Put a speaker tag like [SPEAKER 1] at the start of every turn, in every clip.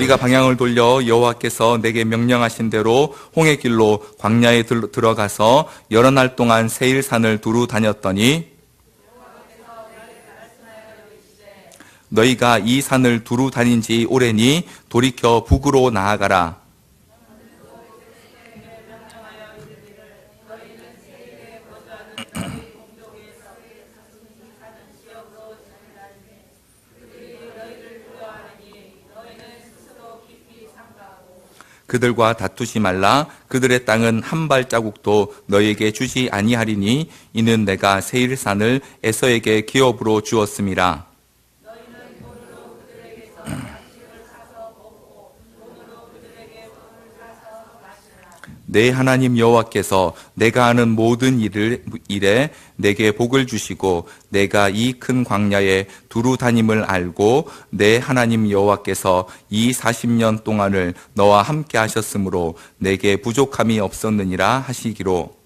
[SPEAKER 1] 너희가 방향을 돌려 여호와께서 내게 명령하신 대로 홍해 길로 광야에 들어가서 여러 날 동안 세일산을 두루 다녔더니 너희가 이 산을 두루 다닌 지 오래니 돌이켜 북으로 나아가라. 그들과 다투지 말라. 그들의 땅은 한 발자국도 너희에게 주지 아니하리니 이는 내가 세일산을 에서에게 기업으로 주었음이라. 내 하나님 여호와께서 내가 하는 모든 일에 내게 복을 주시고 내가 이 큰 광야에 두루 다님을 알고 내 하나님 여호와께서 이 40년 동안을 너와 함께 하셨으므로 내게 부족함이 없었느니라 하시기로.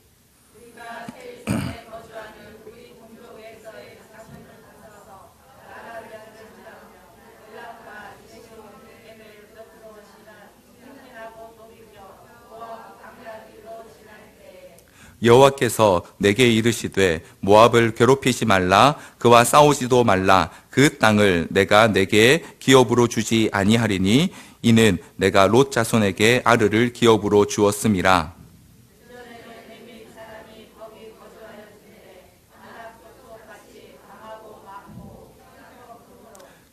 [SPEAKER 1] 여호와께서 내게 이르시되 모압을 괴롭히지 말라. 그와 싸우지도 말라. 그 땅을 내가 내게 기업으로 주지 아니하리니 이는 내가 롯 자손에게 아르를 기업으로 주었음이라.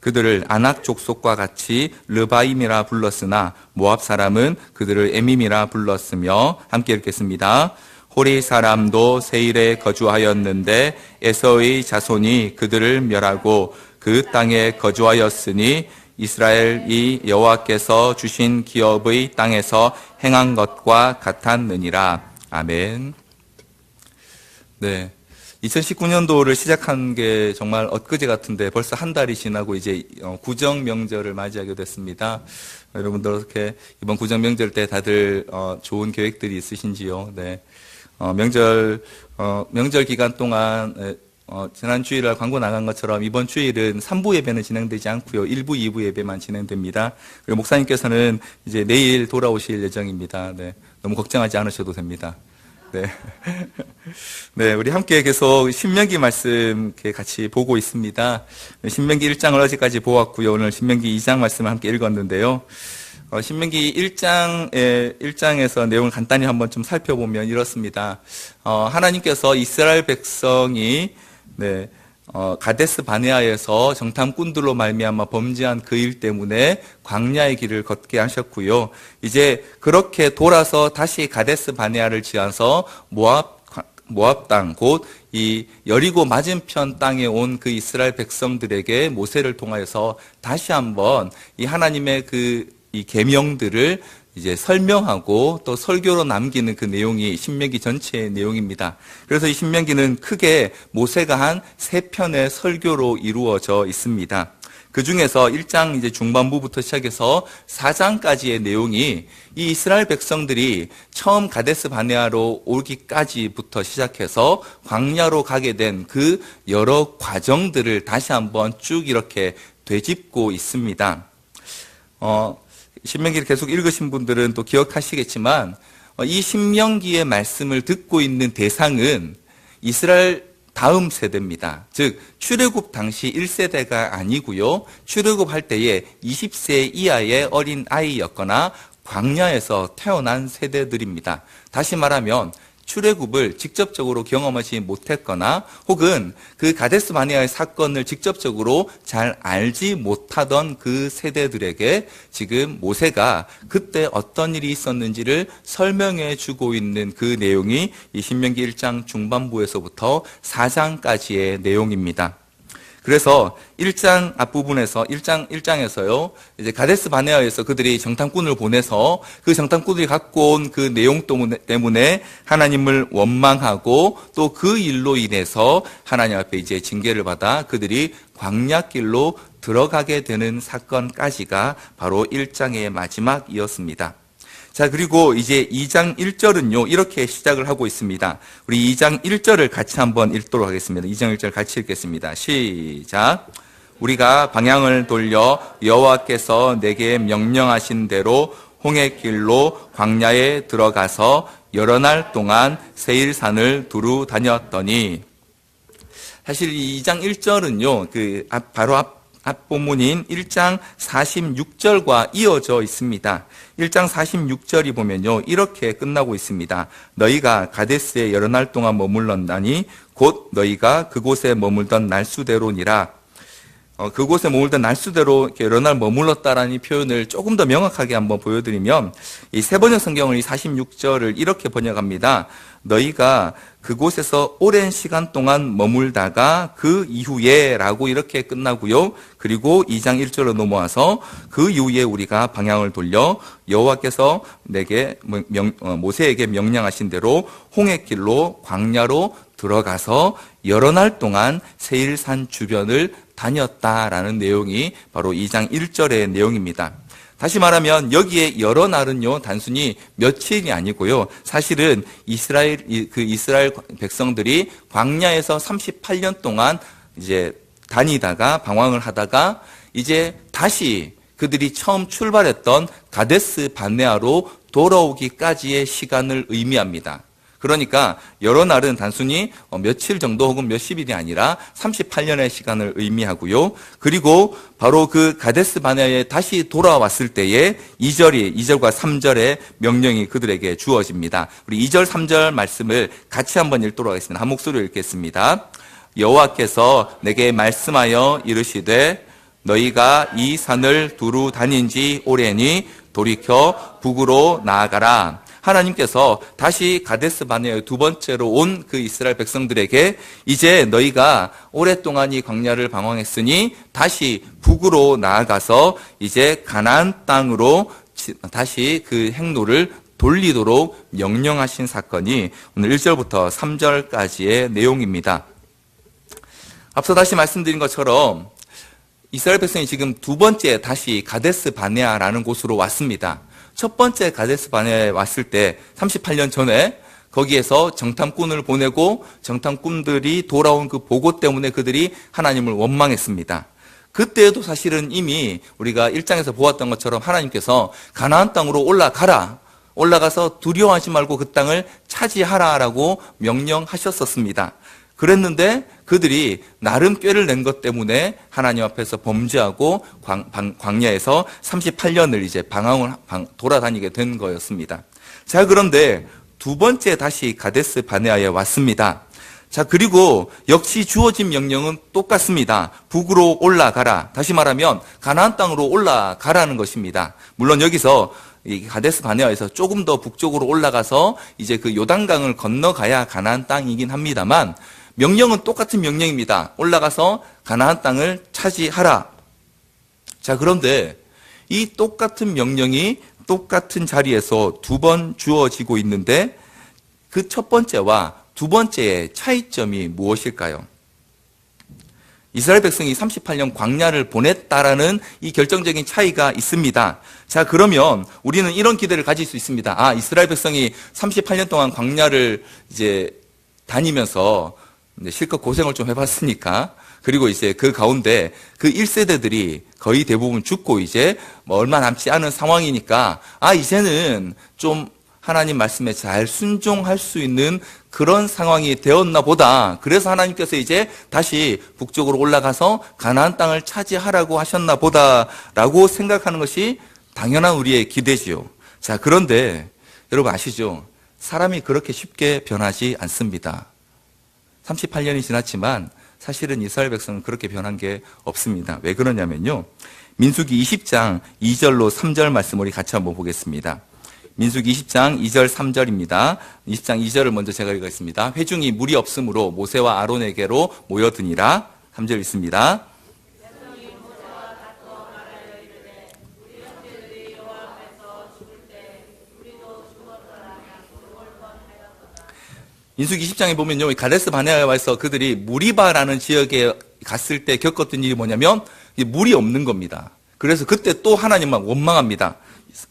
[SPEAKER 1] 그들을 아낙 족속과 같이 르바임이라 불렀으나 모압 사람은 그들을 에밈이라 불렀으며. 함께 읽겠습니다. 호리 사람도 세일에 거주하였는데 에서의 자손이 그들을 멸하고 그 땅에 거주하였으니 이스라엘이 여호와께서 주신 기업의 땅에서 행한 것과 같았느니라. 아멘. 네. 2019년도를 시작한 게 정말 엊그제 같은데 벌써 한 달이 지나고 이제 구정 명절을 맞이하게 됐습니다. 여러분들 어떻게 이번 구정 명절 때 다들 좋은 계획들이 있으신지요? 네. 명절 기간 동안 지난 주일날 광고 나간 것처럼 이번 주일은 3부 예배는 진행되지 않고요. 1부, 2부 예배만 진행됩니다. 그리고 목사님께서는 이제 내일 돌아오실 예정입니다. 네. 너무 걱정하지 않으셔도 됩니다. 네. 네, 우리 함께 계속 신명기 말씀 같이 보고 있습니다. 신명기 1장을 어제까지 보았고요. 오늘 신명기 2장 말씀을 함께 읽었는데요. 신명기 1장에서 내용을 간단히 한번 좀 살펴보면 이렇습니다. 하나님께서 이스라엘 백성이 가데스 바네아에서 정탐꾼들로 말미암아 범죄한 그 일 때문에 광야의 길을 걷게 하셨고요. 이제 그렇게 돌아서 다시 가데스 바네아를 지어서 모압 땅, 곧 이 여리고 맞은편 땅에 온 그 이스라엘 백성들에게 모세를 통하여서 다시 한번 이 하나님의 이 계명들을 이제 설명하고 또 설교로 남기는 그 내용이 신명기 전체의 내용입니다. 그래서 이 신명기는 크게 모세가 한 3편의 설교로 이루어져 있습니다. 그 중에서 1장 이제 중반부부터 시작해서 4장까지의 내용이 이 이스라엘 백성들이 처음 가데스 바네아로 오기까지부터 시작해서 광야로 가게 된 그 여러 과정들을 다시 한번 쭉 이렇게 되짚고 있습니다. 신명기를 계속 읽으신 분들은 또 기억하시겠지만 이 신명기의 말씀을 듣고 있는 대상은 이스라엘 다음 세대입니다. 즉 출애굽 당시 1세대가 아니고요. 출애굽할 때에 20세 이하의 어린 아이였거나 광야에서 태어난 세대들입니다. 다시 말하면 출애굽을 직접적으로 경험하지 못했거나 혹은 그 가데스 바네아의 사건을 직접적으로 잘 알지 못하던 그 세대들에게 지금 모세가 그때 어떤 일이 있었는지를 설명해 주고 있는 그 내용이 이 신명기 1장 중반부에서부터 4장까지의 내용입니다. 그래서 1장 앞부분에서 1장에서요. 이제 가데스 바네아에서 그들이 정탐꾼을 보내서 그 정탐꾼들이 갖고 온 그 내용 때문에 하나님을 원망하고 또 그 일로 인해서 하나님 앞에 이제 징계를 받아 그들이 광야길로 들어가게 되는 사건까지가 바로 1장의 마지막이었습니다. 자, 그리고 이제 2장 1절은요, 이렇게 시작을 하고 있습니다. 우리 2장 1절을 같이 한번 읽도록 하겠습니다. 2장 1절 같이 읽겠습니다. 시작. 우리가 방향을 돌려 여호와께서 내게 명령하신 대로 홍해길로 광야에 들어가서 여러 날 동안 세일산을 두루 다녔더니, 사실 이 2장 1절은요, 바로 앞 본문인 1장 46절과 이어져 있습니다. 1장 46절이 보면요, 이렇게 끝나고 있습니다. 너희가 가데스에 여러 날 동안 머물렀나니 곧 너희가 그곳에 머물던 날수대로니라. 그곳에 머물던 날수대로 이렇게 여러 날 머물렀다라는 표현을 조금 더 명확하게 한번 보여드리면, 이 세번역 성경을 이 46절을 이렇게 번역합니다. 너희가 그곳에서 오랜 시간 동안 머물다가 그 이후에 라고 이렇게 끝나고요. 그리고 2장 1절로 넘어와서 그 이후에 우리가 방향을 돌려 여호와께서 모세에게 명령하신 대로 홍해길로 광야로 들어가서 여러 날 동안 세일산 주변을 다녔다라는 내용이 바로 2장 1절의 내용입니다. 다시 말하면 여기에 여러 날은요, 단순히 며칠이 아니고요. 사실은 이스라엘 백성들이 광야에서 38년 동안 이제 다니다가 방황을 하다가 이제 다시 그들이 처음 출발했던 가데스 바네아로 돌아오기까지의 시간을 의미합니다. 그러니까 여러 날은 단순히 며칠 정도 혹은 몇십일이 아니라 38년의 시간을 의미하고요. 그리고 바로 그 가데스 바네아에 다시 돌아왔을 때에 2절과 3절의 명령이 그들에게 주어집니다. 우리 2절, 3절 말씀을 같이 한번 읽도록 하겠습니다. 한 목소리로 읽겠습니다. 여호와께서 내게 말씀하여 이르시되 너희가 이 산을 두루 다닌 지 오래니 돌이켜 북으로 나아가라. 하나님께서 다시 가데스 바네아에 두 번째로 온 그 이스라엘 백성들에게 이제 너희가 오랫동안 이 광야를 방황했으니 다시 북으로 나아가서 이제 가나안 땅으로 다시 그 행로를 돌리도록 명령하신 사건이 오늘 1절부터 3절까지의 내용입니다. 앞서 다시 말씀드린 것처럼 이스라엘 백성이 지금 두 번째 다시 가데스 바네아라는 곳으로 왔습니다. 첫 번째 가데스 바네아에 왔을 때 38년 전에 거기에서 정탐꾼을 보내고 정탐꾼들이 돌아온 그 보고 때문에 그들이 하나님을 원망했습니다. 그때도 사실은 이미 우리가 1장에서 보았던 것처럼 하나님께서 가나안 땅으로 올라가서 두려워하지 말고 그 땅을 차지하라라고 명령하셨었습니다. 그랬는데 그들이 나름 꾀를 낸 것 때문에 하나님 앞에서 범죄하고 광야에서 38년을 이제 돌아다니게 된 거였습니다. 자, 그런데 두 번째 다시 가데스 바네아에 왔습니다. 자, 그리고 역시 주어진 명령은 똑같습니다. 북으로 올라가라. 다시 말하면 가나안 땅으로 올라가라는 것입니다. 물론 여기서 이 가데스 바네아에서 조금 더 북쪽으로 올라가서 이제 그 요단강을 건너가야 가나안 땅이긴 합니다만 명령은 똑같은 명령입니다. 올라가서 가나안 땅을 차지하라. 자, 그런데 이 똑같은 명령이 똑같은 자리에서 두 번 주어지고 있는데 그 첫 번째와 두 번째의 차이점이 무엇일까요? 이스라엘 백성이 38년 광야를 보냈다라는 이 결정적인 차이가 있습니다. 자, 그러면 우리는 이런 기대를 가질 수 있습니다. 아, 이스라엘 백성이 38년 동안 광야를 이제 다니면서 실컷 고생을 좀 해봤으니까, 그리고 이제 그 가운데 그 1세대들이 거의 대부분 죽고 이제 얼마 남지 않은 상황이니까, 아, 이제는 좀 하나님 말씀에 잘 순종할 수 있는 그런 상황이 되었나 보다. 그래서 하나님께서 이제 다시 북쪽으로 올라가서 가나안 땅을 차지하라고 하셨나 보다라고 생각하는 것이 당연한 우리의 기대지요. 자, 그런데 여러분 아시죠? 사람이 그렇게 쉽게 변하지 않습니다. 38년이 지났지만 사실은 이스라엘 백성은 그렇게 변한 게 없습니다. 왜 그러냐면요, 민수기 20장 2절로 3절 말씀 우리 같이 한번 보겠습니다. 민수기 20장 2절 3절입니다. 20장 2절을 먼저 제가 읽겠습니다. 회중이 물이 없으므로 모세와 아론에게로 모여드니라. 3절 있습니다. 민수기 20장에 보면요, 가데스 바네아에 와서 그들이 무리바라는 지역에 갔을 때 겪었던 일이 뭐냐면 물이 없는 겁니다. 그래서 그때 또 하나님만 원망합니다.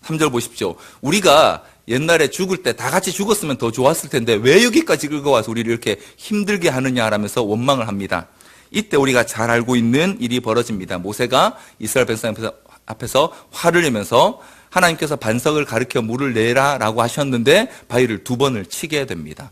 [SPEAKER 1] 3절 보십시오. 우리가 옛날에 죽을 때 다 같이 죽었으면 더 좋았을 텐데 왜 여기까지 끌고 와서 우리를 이렇게 힘들게 하느냐라면서 원망을 합니다. 이때 우리가 잘 알고 있는 일이 벌어집니다. 모세가 이스라엘 백성 앞에서 화를 내면서 하나님께서 반석을 가리켜 물을 내라라고 하셨는데 바위를 2번을 치게 됩니다.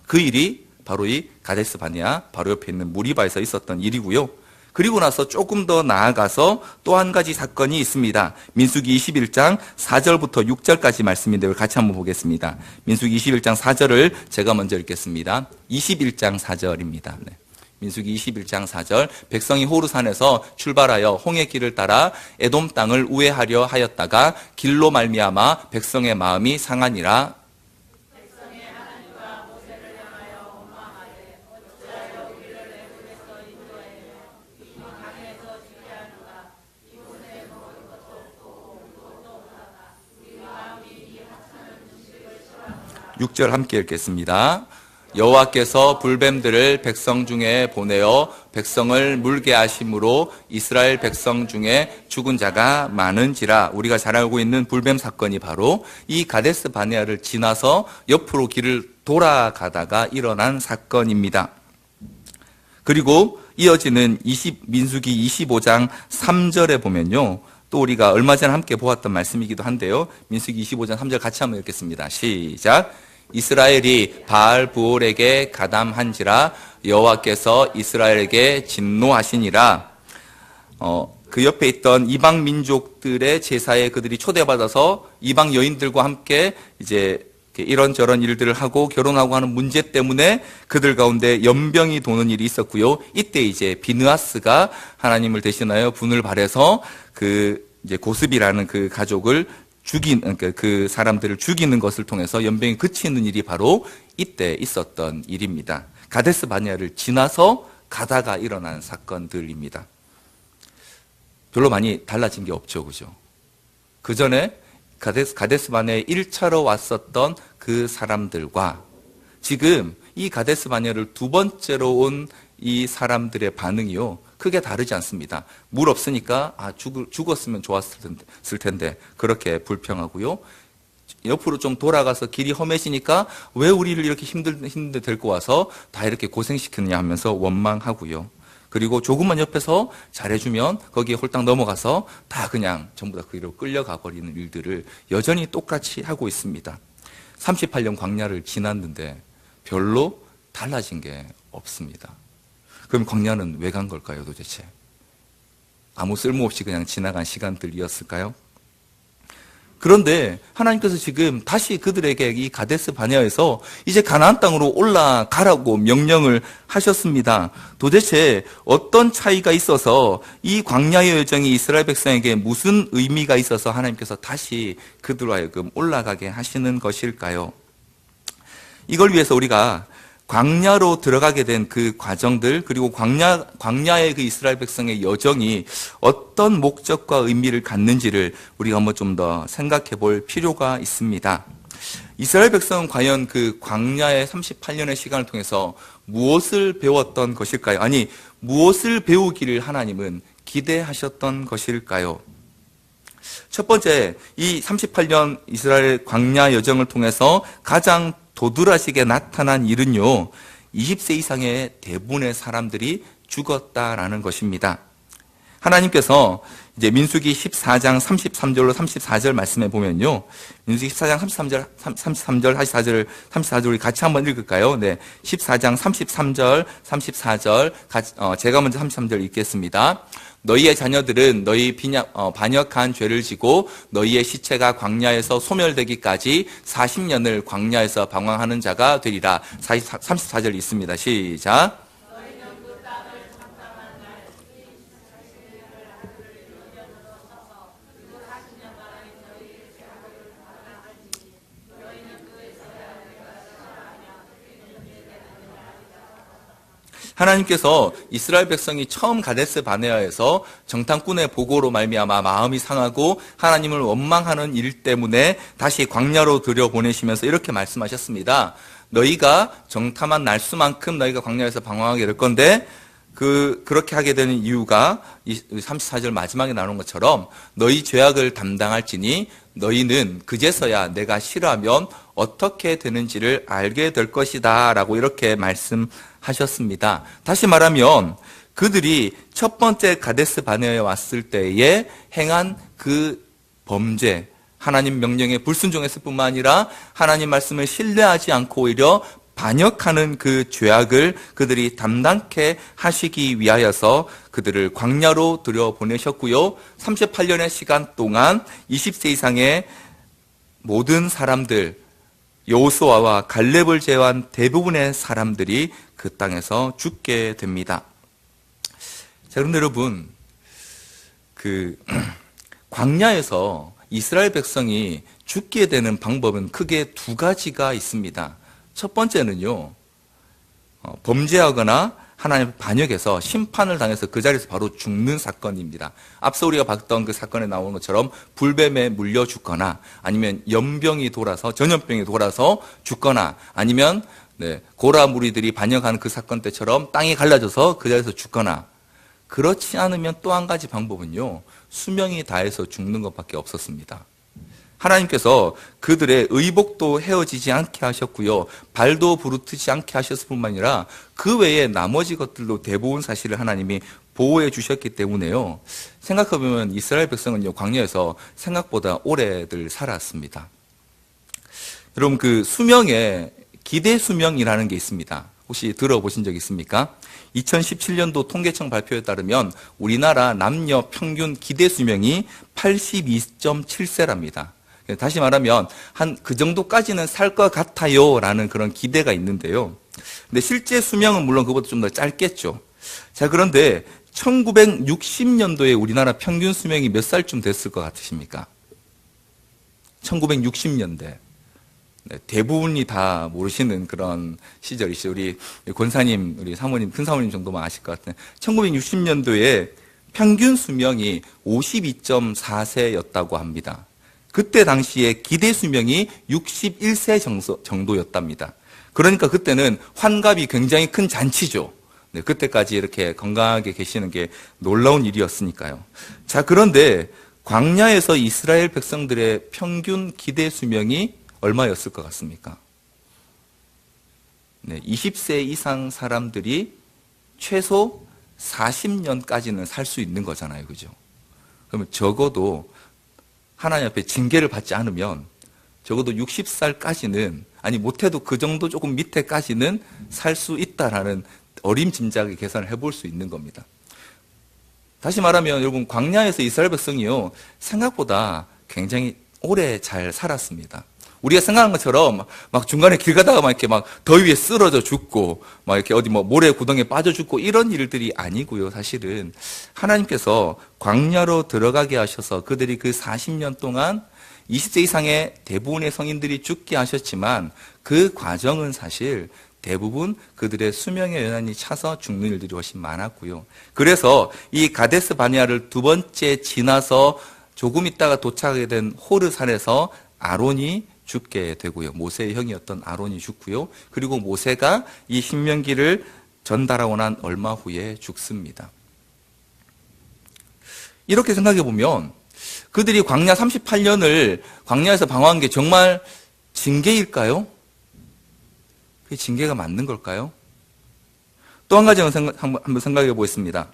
[SPEAKER 1] 그 일이 바로 이 가데스 바네아 바로 옆에 있는 무리바에서 있었던 일이고요. 그리고 나서 조금 더 나아가서 또 한 가지 사건이 있습니다. 민수기 21장 4절부터 6절까지 말씀인데 같이 한번 보겠습니다. 민수기 21장 4절을 제가 먼저 읽겠습니다. 21장 4절입니다. 네. 민수기 21장 4절 백성이 호르산에서 출발하여 홍해 길을 따라 에돔 땅을 우회하려 하였다가 길로 말미암아 백성의 마음이 상하니라. 육 절 함께 읽겠습니다. 여호와께서 불뱀들을 백성 중에 보내어 백성을 물게 하심으로 이스라엘 백성 중에 죽은 자가 많은지라. 우리가 잘 알고 있는 불뱀 사건이 바로 이 가데스 바네아를 지나서 옆으로 길을 돌아가다가 일어난 사건입니다. 그리고 이어지는 민수기 25장 3절에 보면요. 또 우리가 얼마 전에 함께 보았던 말씀이기도 한데요. 민수기 25장 3절 같이 한번 읽겠습니다. 시작. 이스라엘이 바알 부올에게 가담한지라 여호와께서 이스라엘에게 진노하시니라. 그 옆에 있던 이방 민족들의 제사에 그들이 초대받아서 이방 여인들과 함께 이제 이런저런 일들을 하고 결혼하고 하는 문제 때문에 그들 가운데 연병이 도는 일이 있었고요. 이때 이제 비느하스가 하나님을 대신하여 분을 발해서 그 이제 고스비라는 그 가족을 그러니까 그 사람들을 죽이는 것을 통해서 연병이 그치는 일이 바로 이때 있었던 일입니다. 가데스 바네아를 지나서 가다가 일어난 사건들입니다. 별로 많이 달라진 게 없죠, 그죠? 그 전에 가데스 바네아에 1차로 왔었던 그 사람들과 지금 이 가데스 바네아를 2번째로 온 이 사람들의 반응이요, 크게 다르지 않습니다. 물 없으니까 죽었으면 좋았을 텐데 그렇게 불평하고요. 옆으로 좀 돌아가서 길이 험해지니까 왜 우리를 이렇게 힘든데 데리고 와서 다 이렇게 고생시키느냐 하면서 원망하고요. 그리고 조금만 옆에서 잘해주면 거기에 홀딱 넘어가서 다 그냥 전부 다 그 길로 끌려가 버리는 일들을 여전히 똑같이 하고 있습니다. 38년 광야를 지났는데 별로 달라진 게 없습니다. 그럼 광야는 왜 간 걸까요, 도대체? 아무 쓸모없이 그냥 지나간 시간들이었을까요? 그런데 하나님께서 지금 다시 그들에게 이 가데스 바네아에서 이제 가나안 땅으로 올라가라고 명령을 하셨습니다. 도대체 어떤 차이가 있어서 이 광야의 여정이 이스라엘 백성에게 무슨 의미가 있어서 하나님께서 다시 그들로 하여금 올라가게 하시는 것일까요? 이걸 위해서 우리가 광야로 들어가게 된 그 과정들, 그리고 광야의 그 이스라엘 백성의 여정이 어떤 목적과 의미를 갖는지를 우리가 한번 좀 더 생각해 볼 필요가 있습니다. 이스라엘 백성은 과연 그 광야의 38년의 시간을 통해서 무엇을 배웠던 것일까요? 아니, 무엇을 배우기를 하나님은 기대하셨던 것일까요? 첫 번째, 이 38년 이스라엘 광야 여정을 통해서 가장 도드라지게 나타난 일은요, 20세 이상의 대부분의 사람들이 죽었다라는 것입니다. 하나님께서 이제 민수기 14장 33절로 34절 말씀에 보면요, 민수기 14장 33절, 34절 우리 같이 한번 읽을까요? 네, 14장 33절, 34절, 제가 먼저 33절 읽겠습니다. 너희의 자녀들은 너희 반역한 죄를 지고 너희의 시체가 광야에서 소멸되기까지 40년을 광야에서 방황하는 자가 되리라. 34절 있습니다. 시작. 하나님께서 이스라엘 백성이 처음 가데스 바네아에서 정탐꾼의 보고로 말미암아 마음이 상하고 하나님을 원망하는 일 때문에 다시 광야로 들여보내시면서 이렇게 말씀하셨습니다. 너희가 정탐한 날수만큼 너희가 광야에서 방황하게 될 건데 그렇게 하게 되는 이유가 34절 마지막에 나오는 것처럼 너희 죄악을 담당할지니 너희는 그제서야 내가 싫어하면 어떻게 되는지를 알게 될 것이다 라고 이렇게 말씀하셨습니다. 하셨습니다. 다시 말하면 그들이 첫 번째 가데스 바네아에 왔을 때에 행한 그 범죄, 하나님 명령에 불순종했을 뿐만 아니라 하나님 말씀을 신뢰하지 않고 오히려 반역하는 그 죄악을 그들이 담당케 하시기 위하여서 그들을 광야로 들여보내셨고요. 38년의 시간 동안 20세 이상의 모든 사람들, 여호수아와 갈렙을 제외한 대부분의 사람들이 그 땅에서 죽게 됩니다. 자, 그런데 여러분, 광야에서 이스라엘 백성이 죽게 되는 방법은 크게 두 가지가 있습니다. 첫 번째는요, 범죄하거나 하나님 반역해서 심판을 당해서 그 자리에서 바로 죽는 사건입니다. 앞서 우리가 봤던 그 사건에 나오는 것처럼 불뱀에 물려 죽거나 아니면 연병이 돌아서 전염병이 돌아서 죽거나 아니면 고라 무리들이 반역하는 그 사건 때처럼 땅이 갈라져서 그 자리에서 죽거나, 그렇지 않으면 또 한 가지 방법은요, 수명이 다해서 죽는 것밖에 없었습니다. 하나님께서 그들의 의복도 헤어지지 않게 하셨고요, 발도 부르트지 않게 하셨을 뿐만 아니라 그 외에 나머지 것들도 대부분 사실을 하나님이 보호해 주셨기 때문에요, 생각해보면 이스라엘 백성은요, 광야에서 생각보다 오래들 살았습니다. 여러분, 그 수명에 기대 수명이라는 게 있습니다. 혹시 들어보신 적 있습니까? 2017년도 통계청 발표에 따르면 우리나라 남녀 평균 기대 수명이 82.7세랍니다. 다시 말하면 한 그 정도까지는 살 것 같아요 라는 그런 기대가 있는데요. 근데 실제 수명은 물론 그것보다 좀 더 짧겠죠. 자, 그런데 1960년도에 우리나라 평균 수명이 몇 살쯤 됐을 것 같으십니까? 1960년대. 대부분이 다 모르시는 그런 시절이시죠. 우리 권사님, 우리 사모님, 큰 사모님 정도만 아실 것 같은 1960년도에 평균 수명이 52.4세였다고 합니다. 그때 당시에 기대 수명이 61세 정도였답니다. 그러니까 그때는 환갑이 굉장히 큰 잔치죠. 그때까지 이렇게 건강하게 계시는 게 놀라운 일이었으니까요. 자, 그런데 광야에서 이스라엘 백성들의 평균 기대 수명이 얼마였을 것 같습니까? 20세 이상 사람들이 최소 40년까지는 살 수 있는 거잖아요. 그죠? 그러면 적어도 하나님 앞에 징계를 받지 않으면 적어도 60살까지는, 아니 못해도 그 정도 조금 밑에까지는 살 수 있다라는 어림짐작의 계산을 해볼 수 있는 겁니다. 다시 말하면 여러분, 광야에서 이스라엘 백성이요, 생각보다 굉장히 오래 잘 살았습니다. 우리가 생각하는 것처럼 막 중간에 길 가다가 막 이렇게 막 더위에 쓰러져 죽고 막 이렇게 어디 뭐 모래 구덩이에 빠져 죽고 이런 일들이 아니고요. 사실은 하나님께서 광야로 들어가게 하셔서 그들이 그 40년 동안 20세 이상의 대부분의 성인들이 죽게 하셨지만 그 과정은 사실 대부분 그들의 수명의 연한이 차서 죽는 일들이 훨씬 많았고요. 그래서 이 가데스 바네아를 두 번째 지나서 조금 있다가 도착하게 된 호르산에서 아론이 죽게 되고요. 모세의 형이었던 아론이 죽고요. 그리고 모세가 이 신명기를 전달하고 난 얼마 후에 죽습니다. 이렇게 생각해 보면 그들이 광야 38년을 광야에서 방황한 게 정말 징계일까요? 그게 징계가 맞는 걸까요? 또 한 가지 한번 생각해 보겠습니다.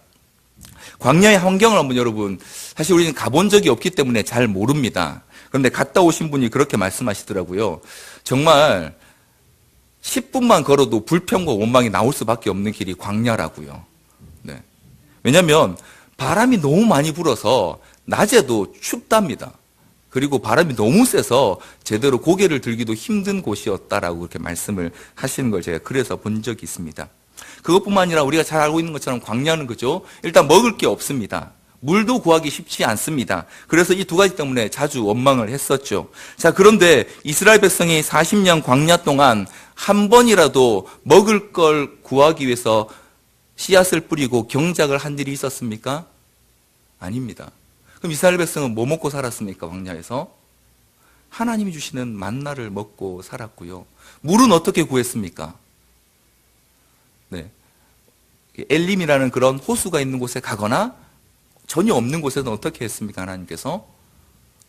[SPEAKER 1] 광야의 환경을 한번 여러분, 사실 우리는 가본 적이 없기 때문에 잘 모릅니다. 그런데 갔다 오신 분이 그렇게 말씀하시더라고요. 정말 10분만 걸어도 불평과 원망이 나올 수밖에 없는 길이 광야라고요. 네. 왜냐하면 바람이 너무 많이 불어서 낮에도 춥답니다. 그리고 바람이 너무 세서 제대로 고개를 들기도 힘든 곳이었다라고 그렇게 말씀을 하시는 걸 제가 그래서 본 적이 있습니다. 그것뿐만 아니라 우리가 잘 알고 있는 것처럼 광야는 그죠? 일단 먹을 게 없습니다. 물도 구하기 쉽지 않습니다. 그래서 이 두 가지 때문에 자주 원망을 했었죠. 자, 그런데 이스라엘 백성이 40년 광야 동안 한 번이라도 먹을 걸 구하기 위해서 씨앗을 뿌리고 경작을 한 일이 있었습니까? 아닙니다. 그럼 이스라엘 백성은 뭐 먹고 살았습니까? 광야에서? 하나님이 주시는 만나를 먹고 살았고요. 물은 어떻게 구했습니까? 네. 엘림이라는 그런 호수가 있는 곳에 가거나 전혀 없는 곳에는 어떻게 했습니까? 하나님께서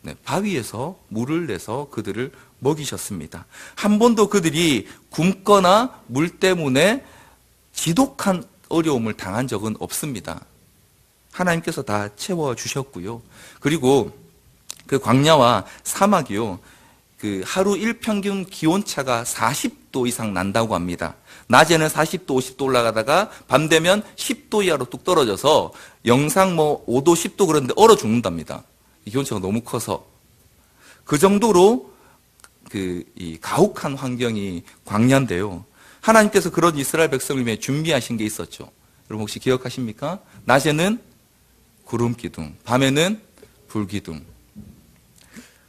[SPEAKER 1] 네, 바위에서 물을 내서 그들을 먹이셨습니다. 한 번도 그들이 굶거나 물 때문에 지독한 어려움을 당한 적은 없습니다. 하나님께서 다 채워주셨고요. 그리고 그 광야와 사막이요, 그 하루 일평균 기온차가 40도 이상 난다고 합니다. 낮에는 40도, 50도 올라가다가 밤 되면 10도 이하로 뚝 떨어져서 영상 5도, 10도 그런데 얼어 죽는답니다. 기온차가 너무 커서. 그 정도로 이 가혹한 환경이 광야인데요. 하나님께서 그런 이스라엘 백성을 위해 준비하신 게 있었죠. 여러분 혹시 기억하십니까? 낮에는 구름 기둥, 밤에는 불 기둥.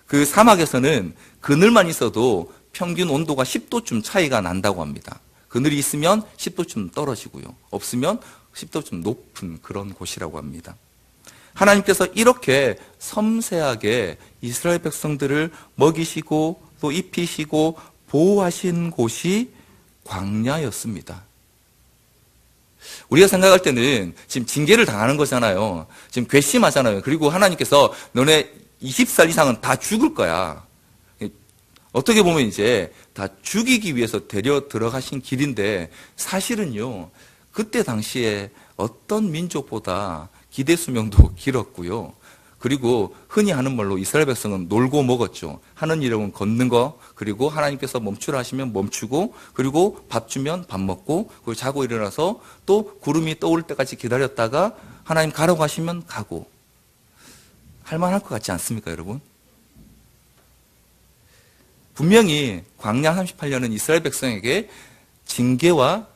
[SPEAKER 1] 그 사막에서는 그늘만 있어도 평균 온도가 10도쯤 차이가 난다고 합니다. 그늘이 있으면 10도쯤 떨어지고요. 없으면 10도쯤 높은 그런 곳이라고 합니다. 하나님께서 이렇게 섬세하게 이스라엘 백성들을 먹이시고 또 입히시고 보호하신 곳이 광야였습니다. 우리가 생각할 때는 지금 징계를 당하는 거잖아요. 지금 괘씸하잖아요. 그리고 하나님께서 너네 20살 이상은 다 죽을 거야. 어떻게 보면 이제 다 죽이기 위해서 데려 들어가신 길인데, 사실은요, 그때 당시에 어떤 민족보다 기대 수명도 길었고요. 그리고 흔히 하는 말로 이스라엘 백성은 놀고 먹었죠. 하는 일은 걷는 거, 그리고 하나님께서 멈추라 하시면 멈추고, 그리고 밥 주면 밥 먹고, 그리고 자고 일어나서 또 구름이 떠올 때까지 기다렸다가 하나님 가라고 하시면 가고. 할만할 것 같지 않습니까, 여러분? 분명히 광야 38년은 이스라엘 백성에게 징계와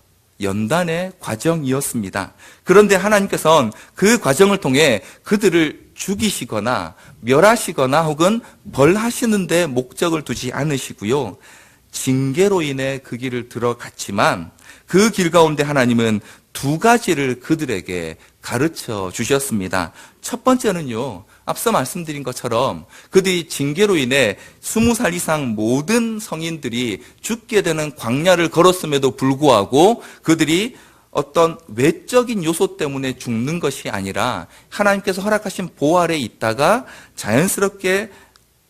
[SPEAKER 1] 연단의 과정이었습니다. 그런데 하나님께서는 그 과정을 통해 그들을 죽이시거나 멸하시거나 혹은 벌하시는 데 목적을 두지 않으시고요. 징계로 인해 그 길을 들어갔지만 그 길 가운데 하나님은 두 가지를 그들에게 가르쳐 주셨습니다. 첫 번째는요, 앞서 말씀드린 것처럼 그들이 징계로 인해 20살 이상 모든 성인들이 죽게 되는 광야를 걸었음에도 불구하고 그들이 어떤 외적인 요소 때문에 죽는 것이 아니라 하나님께서 허락하신 보호 아래 있다가 자연스럽게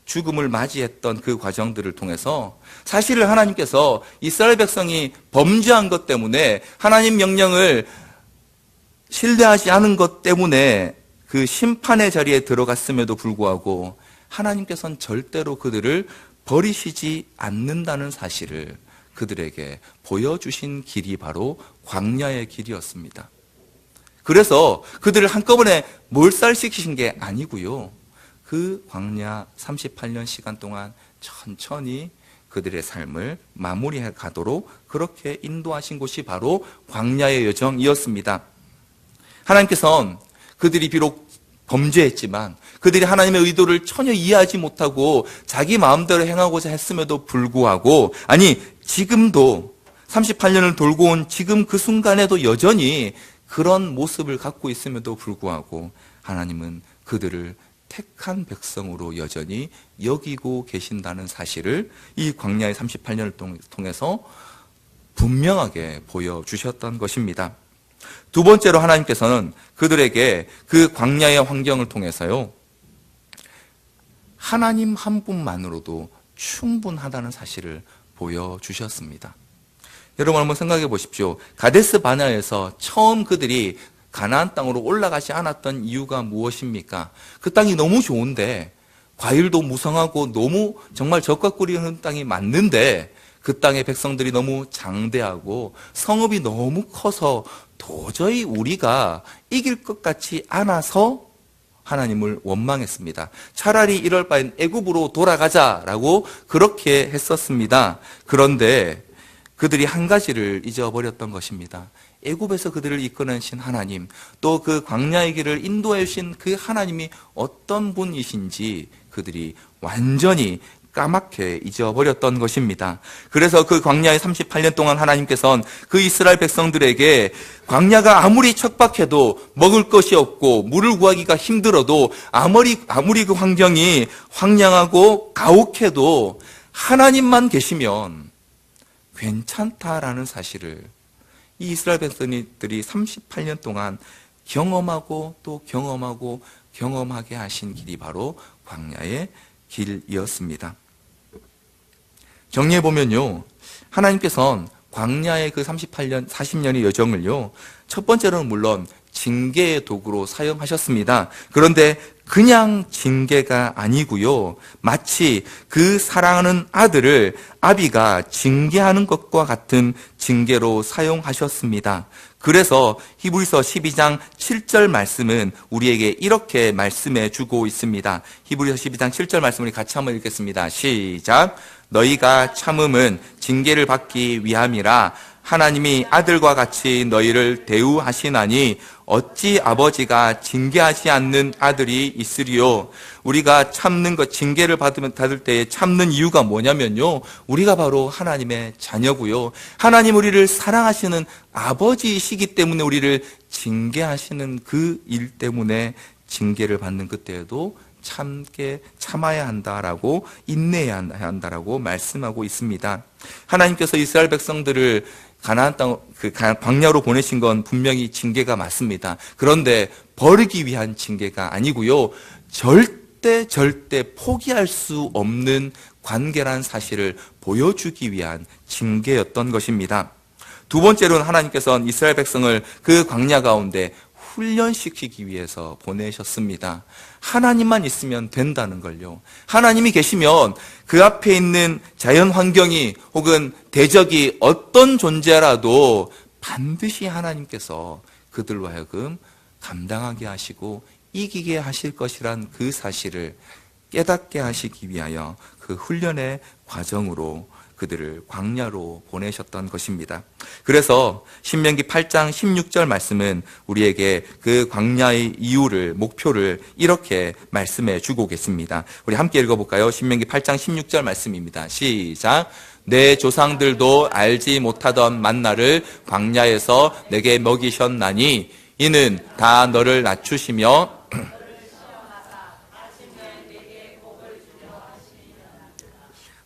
[SPEAKER 1] 죽음을 맞이했던 그 과정들을 통해서 사실은 하나님께서 이스라엘 백성이 범죄한 것 때문에 하나님 명령을 신뢰하지 않은 것 때문에 그 심판의 자리에 들어갔음에도 불구하고 하나님께서는 절대로 그들을 버리시지 않는다는 사실을 그들에게 보여주신 길이 바로 광야의 길이었습니다. 그래서 그들을 한꺼번에 몰살시키신 게 아니고요. 그 광야 38년 시간 동안 천천히 그들의 삶을 마무리해 가도록 그렇게 인도하신 곳이 바로 광야의 여정이었습니다. 하나님께서는 그들이 비록 범죄했지만 그들이 하나님의 의도를 전혀 이해하지 못하고 자기 마음대로 행하고자 했음에도 불구하고, 아니 지금도 38년을 돌고 온 지금 그 순간에도 여전히 그런 모습을 갖고 있음에도 불구하고 하나님은 그들을 택한 백성으로 여전히 여기고 계신다는 사실을 이 광야의 38년을 통해서 분명하게 보여주셨던 것입니다. 두 번째로 하나님께서는 그들에게 그 광야의 환경을 통해서요, 하나님 한 분만으로도 충분하다는 사실을 보여주셨습니다. 여러분 한번 생각해 보십시오. 가데스 바네아에서 처음 그들이 가나안 땅으로 올라가지 않았던 이유가 무엇입니까? 그 땅이 너무 좋은데, 과일도 무성하고 너무 정말 젖과 꿀이 흐르는 땅이 맞는데 그 땅의 백성들이 너무 장대하고 성읍이 너무 커서 도저히 우리가 이길 것 같지 않아서 하나님을 원망했습니다. 차라리 이럴 바엔 애굽으로 돌아가자라고 그렇게 했었습니다. 그런데 그들이 한 가지를 잊어버렸던 것입니다. 애굽에서 그들을 이끌어내신 하나님, 또 그 광야의 길을 인도해 주신 그 하나님이 어떤 분이신지 그들이 완전히 까맣게 잊어버렸던 것입니다. 그래서 그 광야의 38년 동안 하나님께서는 그 이스라엘 백성들에게 광야가 아무리 척박해도 먹을 것이 없고 물을 구하기가 힘들어도 아무리 그 환경이 황량하고 가혹해도 하나님만 계시면 괜찮다라는 사실을 이 이스라엘 백성들이 38년 동안 경험하고 또 경험하게 하신 길이 바로 광야의 길이었습니다. 정리해 보면요, 하나님께서는 광야의 그 40년의 여정을요, 첫 번째로는 물론 징계의 도구로 사용하셨습니다. 그런데 그냥 징계가 아니고요, 마치 그 사랑하는 아들을 아비가 징계하는 것과 같은 징계로 사용하셨습니다. 그래서 히브리서 12장 7절 말씀은 우리에게 이렇게 말씀해 주고 있습니다. 히브리서 12장 7절 말씀 우리 같이 한번 읽겠습니다. 시작. 너희가 참음은 징계를 받기 위함이라 하나님이 아들과 같이 너희를 대우하시나니 어찌 아버지가 징계하지 않는 아들이 있으리요. 우리가 참는 것, 징계를 받을 때에 참는 이유가 뭐냐면요, 우리가 바로 하나님의 자녀고요, 하나님 우리를 사랑하시는 아버지이시기 때문에 우리를 징계하시는 그 일 때문에 징계를 받는 그때에도 참아야 한다라고, 인내해야 한다라고 말씀하고 있습니다. 하나님께서 이스라엘 백성들을 가나안 땅, 광야로 보내신 건 분명히 징계가 맞습니다. 그런데 버리기 위한 징계가 아니고요, 절대 포기할 수 없는 관계란 사실을 보여주기 위한 징계였던 것입니다. 두 번째로는 하나님께서는 이스라엘 백성을 그 광야 가운데 훈련시키기 위해서 보내셨습니다. 하나님만 있으면 된다는 걸요. 하나님이 계시면 그 앞에 있는 자연 환경이 혹은 대적이 어떤 존재라도 반드시 하나님께서 그들로 하여금 감당하게 하시고 이기게 하실 것이란 그 사실을 깨닫게 하시기 위하여 그 훈련의 과정으로 그들을 광야로 보내셨던 것입니다. 그래서 신명기 8장 16절 말씀은 우리에게 그 광야의 이유를, 목표를 이렇게 말씀해 주고 계십니다. 우리 함께 읽어볼까요? 신명기 8장 16절 말씀입니다. 시작. 내 조상들도 알지 못하던 만나를 광야에서 내게 먹이셨나니 이는 다 너를 낮추시며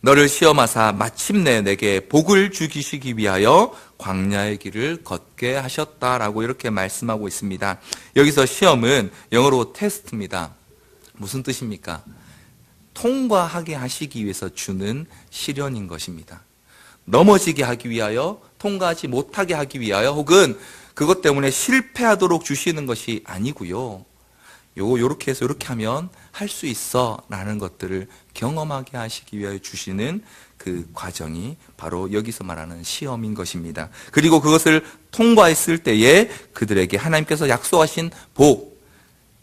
[SPEAKER 1] 너를 시험하사 마침내 내게 복을 주시기 위하여 광야의 길을 걷게 하셨다라고 이렇게 말씀하고 있습니다. 여기서 시험은 영어로 테스트입니다. 무슨 뜻입니까? 통과하게 하시기 위해서 주는 시련인 것입니다. 넘어지게 하기 위하여, 통과하지 못하게 하기 위하여, 혹은 그것 때문에 실패하도록 주시는 것이 아니고요, 요렇게 해서 요렇게 하면 할 수 있어 라는 것들을 경험하게 하시기 위하여 주시는 그 과정이 바로 여기서 말하는 시험인 것입니다. 그리고 그것을 통과했을 때에 그들에게 하나님께서 약속하신 복,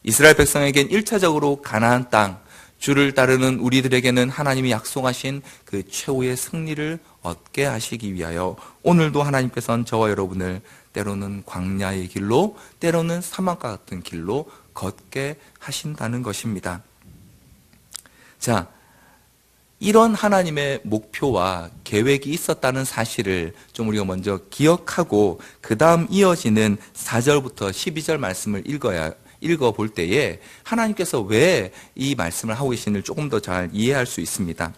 [SPEAKER 1] 이스라엘 백성에겐 1차적으로 가나안 땅, 주를 따르는 우리들에게는 하나님이 약속하신 그 최후의 승리를 얻게 하시기 위하여 오늘도 하나님께서는 저와 여러분을 때로는 광야의 길로, 때로는 사막과 같은 길로 걷게 하신다는 것입니다. 자, 이런 하나님의 목표와 계획이 있었다는 사실을 좀 우리가 먼저 기억하고 그 다음 이어지는 4절부터 12절 말씀을 읽어볼 때에 하나님께서 왜 이 말씀을 하고 계시는지 조금 더 잘 이해할 수 있습니다.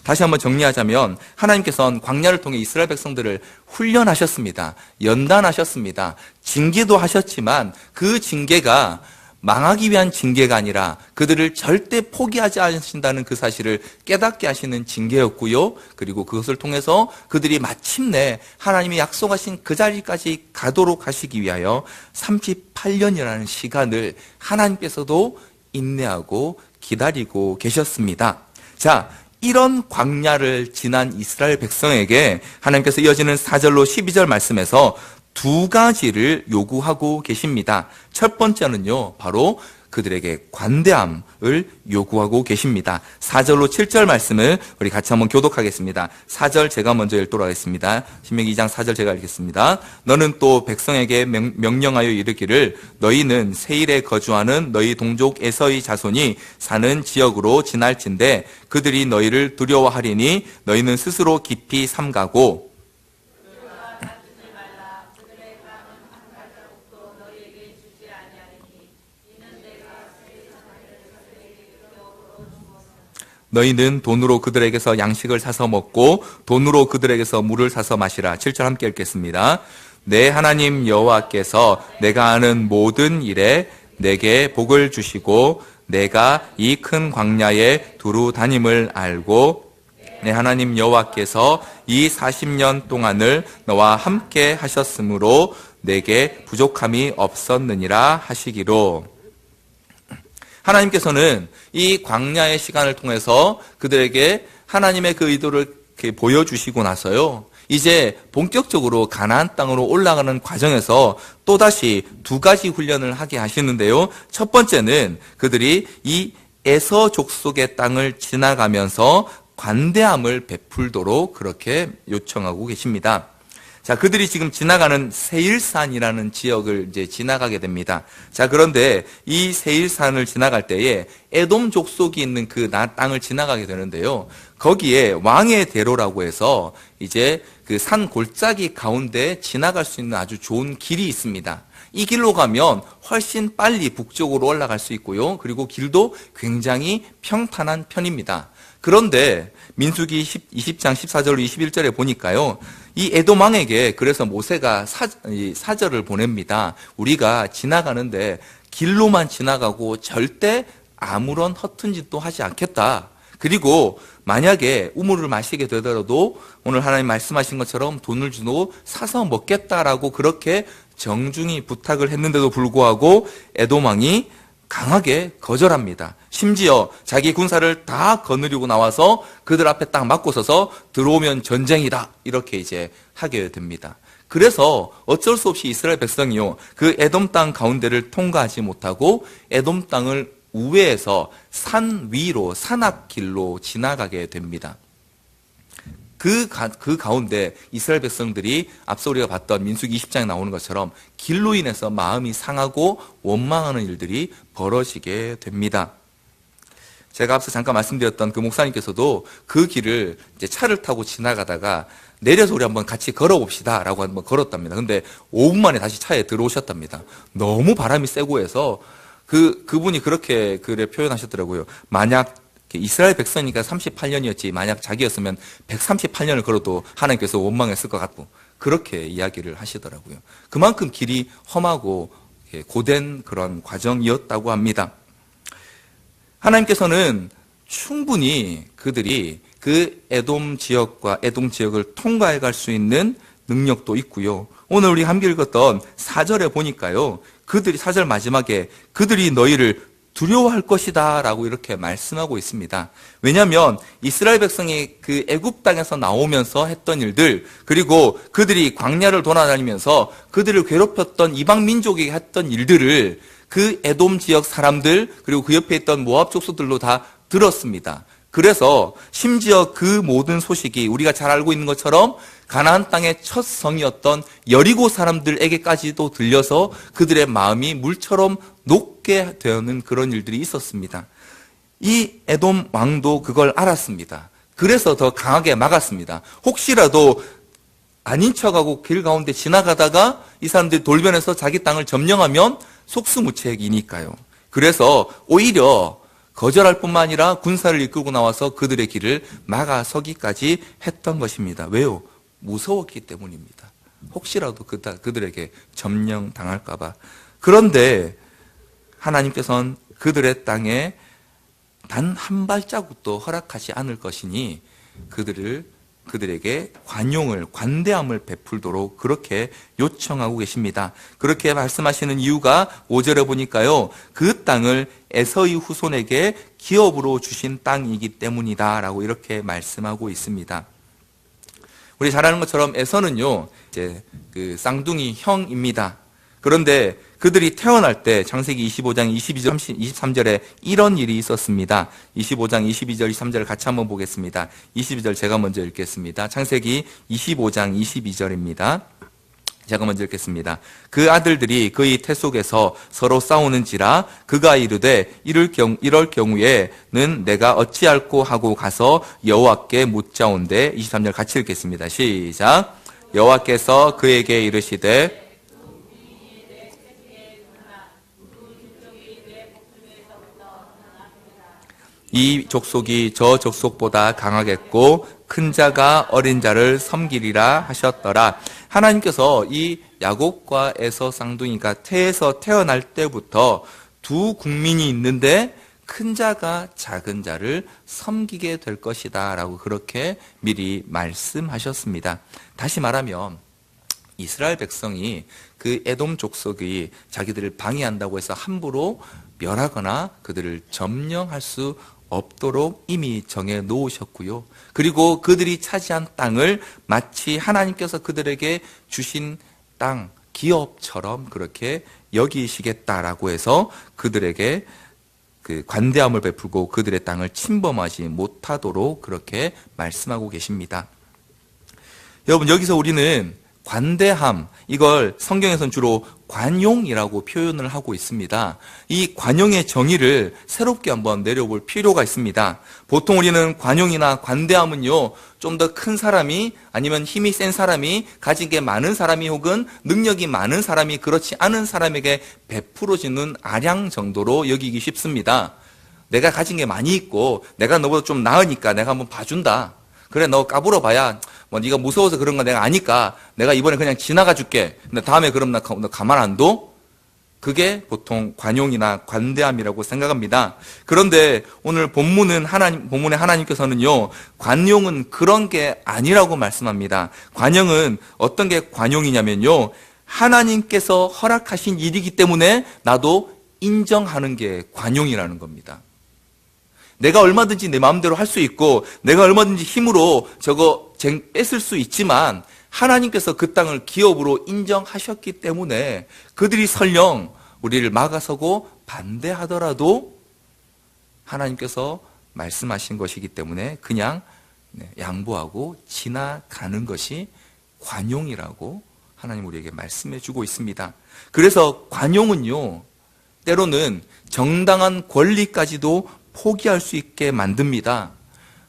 [SPEAKER 1] 다시 한번 정리하자면 하나님께서는 광야를 통해 이스라엘 백성들을 훈련하셨습니다. 연단하셨습니다. 징계도 하셨지만 그 징계가 망하기 위한 징계가 아니라 그들을 절대 포기하지 않으신다는 그 사실을 깨닫게 하시는 징계였고요. 그리고 그것을 통해서 그들이 마침내 하나님이 약속하신 그 자리까지 가도록 하시기 위하여 38년이라는 시간을 하나님께서도 인내하고 기다리고 계셨습니다. 자, 이런 광야를 지난 이스라엘 백성에게 하나님께서 이어지는 4절로 12절 말씀에서 두 가지를 요구하고 계십니다. 첫 번째는요, 바로 그들에게 관대함을 요구하고 계십니다. 4절로 7절 말씀을 우리 같이 한번 교독하겠습니다. 4절 제가 먼저 읽도록 하겠습니다. 신명기 2장 4절 제가 읽겠습니다. 너는 또 백성에게 명령하여 이르기를 너희는 세일에 거주하는 너희 동족 에서의 자손이 사는 지역으로 지날진대 그들이 너희를 두려워하리니 너희는 스스로 깊이 삼가고 너희는 돈으로 그들에게서 양식을 사서 먹고 돈으로 그들에게서 물을 사서 마시라. 7절 함께 읽겠습니다. 내 하나님 여호와께서 내가 하는 모든 일에 내게 복을 주시고 내가 이 큰 광야에 두루 다님을 알고 내 하나님 여호와께서 이 40년 동안을 너와 함께 하셨으므로 내게 부족함이 없었느니라 하시기로. 하나님께서는 이 광야의 시간을 통해서 그들에게 하나님의 그 의도를 이렇게 보여주시고 나서요, 이제 본격적으로 가나안 땅으로 올라가는 과정에서 또다시 두 가지 훈련을 하게 하시는데요. 첫 번째는 그들이 이 에서 족속의 땅을 지나가면서 관대함을 베풀도록 그렇게 요청하고 계십니다. 자, 그들이 지금 지나가는 세일산이라는 지역을 이제 지나가게 됩니다. 자, 그런데 이 세일산을 지나갈 때에 에돔 족속이 있는 그 땅을 지나가게 되는데요. 거기에 왕의 대로라고 해서 이제 그 산 골짜기 가운데 지나갈 수 있는 아주 좋은 길이 있습니다. 이 길로 가면 훨씬 빨리 북쪽으로 올라갈 수 있고요. 그리고 길도 굉장히 평탄한 편입니다. 그런데 민수기 20장 14절로 21절에 보니까요, 이 에돔 왕에게 그래서 모세가 사절을 보냅니다. 우리가 지나가는데 길로만 지나가고 절대 아무런 허튼 짓도 하지 않겠다. 그리고 만약에 우물을 마시게 되더라도 오늘 하나님 말씀하신 것처럼 돈을 주고 사서 먹겠다라고 그렇게 정중히 부탁을 했는데도 불구하고 에돔 왕이 강하게 거절합니다. 심지어 자기 군사를 다 거느리고 나와서 그들 앞에 딱 맞고 서서 들어오면 전쟁이다, 이렇게 이제 하게 됩니다. 그래서 어쩔 수 없이 이스라엘 백성이요, 그 에돔 땅 가운데를 통과하지 못하고 에돔 땅을 우회해서 산 위로 산악길로 지나가게 됩니다. 그 가운데 이스라엘 백성들이 앞서 우리가 봤던 민수기 20장에 나오는 것처럼 길로 인해서 마음이 상하고 원망하는 일들이 벌어지게 됩니다. 제가 앞서 잠깐 말씀드렸던 그 목사님께서도 그 길을 이제 차를 타고 지나가다가 내려서 우리 한번 같이 걸어봅시다 라고 한번 걸었답니다. 근데 5분 만에 다시 차에 들어오셨답니다. 너무 바람이 세고 해서 그분이 그렇게 글에 표현하셨더라고요. 만약 이스라엘 백성이니까 38년이었지 만약 자기였으면 138년을 걸어도 하나님께서 원망했을 것 같고 그렇게 이야기를 하시더라고요. 그만큼 길이 험하고 고된 그런 과정이었다고 합니다. 하나님께서는 충분히 그들이 그 에돔 지역을 통과해 갈 수 있는 능력도 있고요. 오늘 우리 함께 읽었던 4절에 보니까요, 그들이 4절 마지막에 그들이 너희를 두려워할 것이다 라고 이렇게 말씀하고 있습니다. 왜냐하면 이스라엘 백성이 그 애굽 땅에서 나오면서 했던 일들, 그리고 그들이 광야를 돌아다니면서 그들을 괴롭혔던 이방 민족에게 했던 일들을 그 에돔 지역 사람들 그리고 그 옆에 있던 모압 족속들도 다 들었습니다. 그래서 심지어 그 모든 소식이 우리가 잘 알고 있는 것처럼 가나안 땅의 첫 성이었던 여리고 사람들에게까지도 들려서 그들의 마음이 물처럼 녹게 되는 그런 일들이 있었습니다. 이 에돔 왕도 그걸 알았습니다. 그래서 더 강하게 막았습니다. 혹시라도 아닌 척하고 길 가운데 지나가다가 이 사람들이 돌변해서 자기 땅을 점령하면 속수무책이니까요. 그래서 오히려 거절할 뿐만 아니라 군사를 이끌고 나와서 그들의 길을 막아서기까지 했던 것입니다. 왜요? 무서웠기 때문입니다. 혹시라도 그들에게 점령당할까 봐. 그런데 하나님께서는 그들의 땅에 단 한 발자국도 허락하지 않을 것이니 그들에게 관대함을 베풀도록 그렇게 요청하고 계십니다. 그렇게 말씀하시는 이유가 5절에 보니까요, 그 땅을 에서의 후손에게 기업으로 주신 땅이기 때문이다 라고 이렇게 말씀하고 있습니다. 우리 잘 아는 것처럼 에서는요, 이제 그 쌍둥이 형입니다. 그런데 그들이 태어날 때 창세기 25장 22절 23절에 이런 일이 있었습니다. 25장 22절 23절을 같이 한번 보겠습니다. 22절 제가 먼저 읽겠습니다. 창세기 25장 22절입니다. 제가 먼저 읽겠습니다. 그 아들들이 그의 태 속에서 서로 싸우는지라 그가 이르되 이럴 경우에는 내가 어찌할꼬 하고 가서 여호와께 묻자온대. 23절 같이 읽겠습니다. 시작. 여호와께서 그에게 이르시되 이 족속이 저 족속보다 강하겠고 큰 자가 어린 자를 섬기리라 하셨더라. 하나님께서 이 야곱과 에서 쌍둥이가 태에서 태어날 때부터 두 국민이 있는데 큰 자가 작은 자를 섬기게 될 것이다 라고 그렇게 미리 말씀하셨습니다. 다시 말하면 이스라엘 백성이 그 에돔 족속이 자기들을 방해한다고 해서 함부로 멸하거나 그들을 점령할 수 없도록 이미 정해 놓으셨고요. 그리고 그들이 차지한 땅을 마치 하나님께서 그들에게 주신 땅, 기업처럼 그렇게 여기시겠다라고 해서 그들에게 그 관대함을 베풀고 그들의 땅을 침범하지 못하도록 그렇게 말씀하고 계십니다. 여러분, 여기서 우리는 관대함, 이걸 성경에서는 주로 관용이라고 표현을 하고 있습니다. 이 관용의 정의를 새롭게 한번 내려볼 필요가 있습니다. 보통 우리는 관용이나 관대함은요, 좀 더 큰 사람이, 아니면 힘이 센 사람이, 가진 게 많은 사람이, 혹은 능력이 많은 사람이 그렇지 않은 사람에게 베풀어지는 아량 정도로 여기기 쉽습니다. 내가 가진 게 많이 있고 내가 너보다 좀 나으니까 내가 한번 봐준다. 그래, 너 까불어 봐야 뭐 네가 무서워서 그런 거 내가 아니까 내가 이번에 그냥 지나가 줄게. 근데 다음에 그럼 너 가만 안 둬? 그게 보통 관용이나 관대함이라고 생각합니다. 그런데 오늘 본문에 하나님께서는요, 관용은 그런 게 아니라고 말씀합니다. 관용은 어떤 게 관용이냐면요, 하나님께서 허락하신 일이기 때문에 나도 인정하는 게 관용이라는 겁니다. 내가 얼마든지 내 마음대로 할 수 있고 내가 얼마든지 힘으로 저거 뺏을 수 있지만 하나님께서 그 땅을 기업으로 인정하셨기 때문에 그들이 설령 우리를 막아서고 반대하더라도 하나님께서 말씀하신 것이기 때문에 그냥 양보하고 지나가는 것이 관용이라고 하나님 우리에게 말씀해 주고 있습니다. 그래서 관용은요, 때로는 정당한 권리까지도 포기할 수 있게 만듭니다.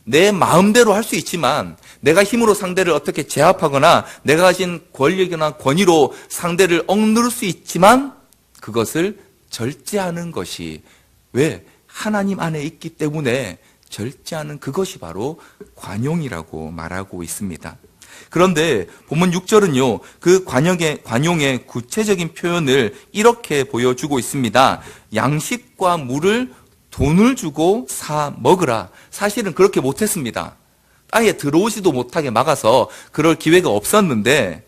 [SPEAKER 1] 내 마음대로 할 수 있지만 내가 힘으로 상대를 어떻게 제압하거나 내가 가진 권력이나 권위로 상대를 억누를 수 있지만 그것을 절제하는 것이, 왜? 하나님 안에 있기 때문에 절제하는 그것이 바로 관용이라고 말하고 있습니다. 그런데 본문 6절은요, 그 관용의 구체적인 표현을 이렇게 보여주고 있습니다. 양식과 물을 돈을 주고 사 먹으라. 사실은 그렇게 못했습니다. 아예 들어오지도 못하게 막아서 그럴 기회가 없었는데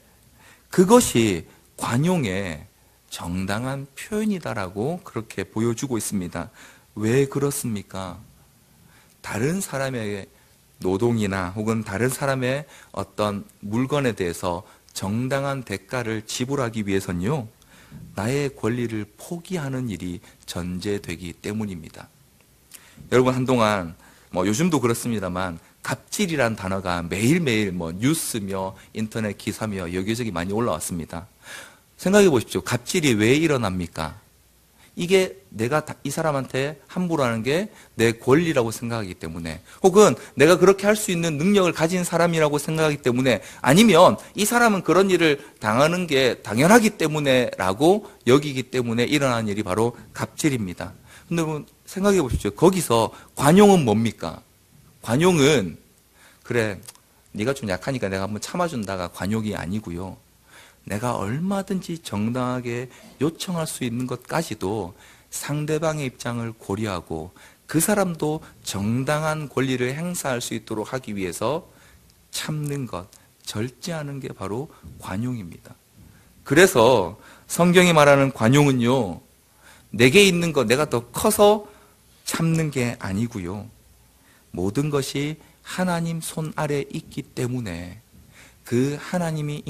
[SPEAKER 1] 그것이 관용의 정당한 표현이다라고 그렇게 보여주고 있습니다. 왜 그렇습니까? 다른 사람의 노동이나 혹은 다른 사람의 어떤 물건에 대해서 정당한 대가를 지불하기 위해서는요, 나의 권리를 포기하는 일이 전제되기 때문입니다. 여러분, 한동안 요즘도 그렇습니다만 갑질이란 단어가 매일매일 뉴스며 인터넷 기사며 여기저기 많이 올라왔습니다. 생각해 보십시오. 갑질이 왜 일어납니까? 이게 내가 이 사람한테 함부로 하는 게 내 권리라고 생각하기 때문에, 혹은 내가 그렇게 할 수 있는 능력을 가진 사람이라고 생각하기 때문에, 아니면 이 사람은 그런 일을 당하는 게 당연하기 때문에 라고 여기기 때문에 일어나는 일이 바로 갑질입니다. 근데 생각해 보십시오. 거기서 관용은 뭡니까? 관용은, 그래, 네가 좀 약하니까 내가 한번 참아준다가 관용이 아니고요, 내가 얼마든지 정당하게 요청할 수 있는 것까지도 상대방의 입장을 고려하고 그 사람도 정당한 권리를 행사할 수 있도록 하기 위해서 참는 것, 절제하는 게 바로 관용입니다. 그래서 성경이 말하는 관용은요, 내게 있는 것, 내가 더 커서 참는 게 아니고요, 모든 것이 하나님 손 아래 있기 때문에 그 하나님이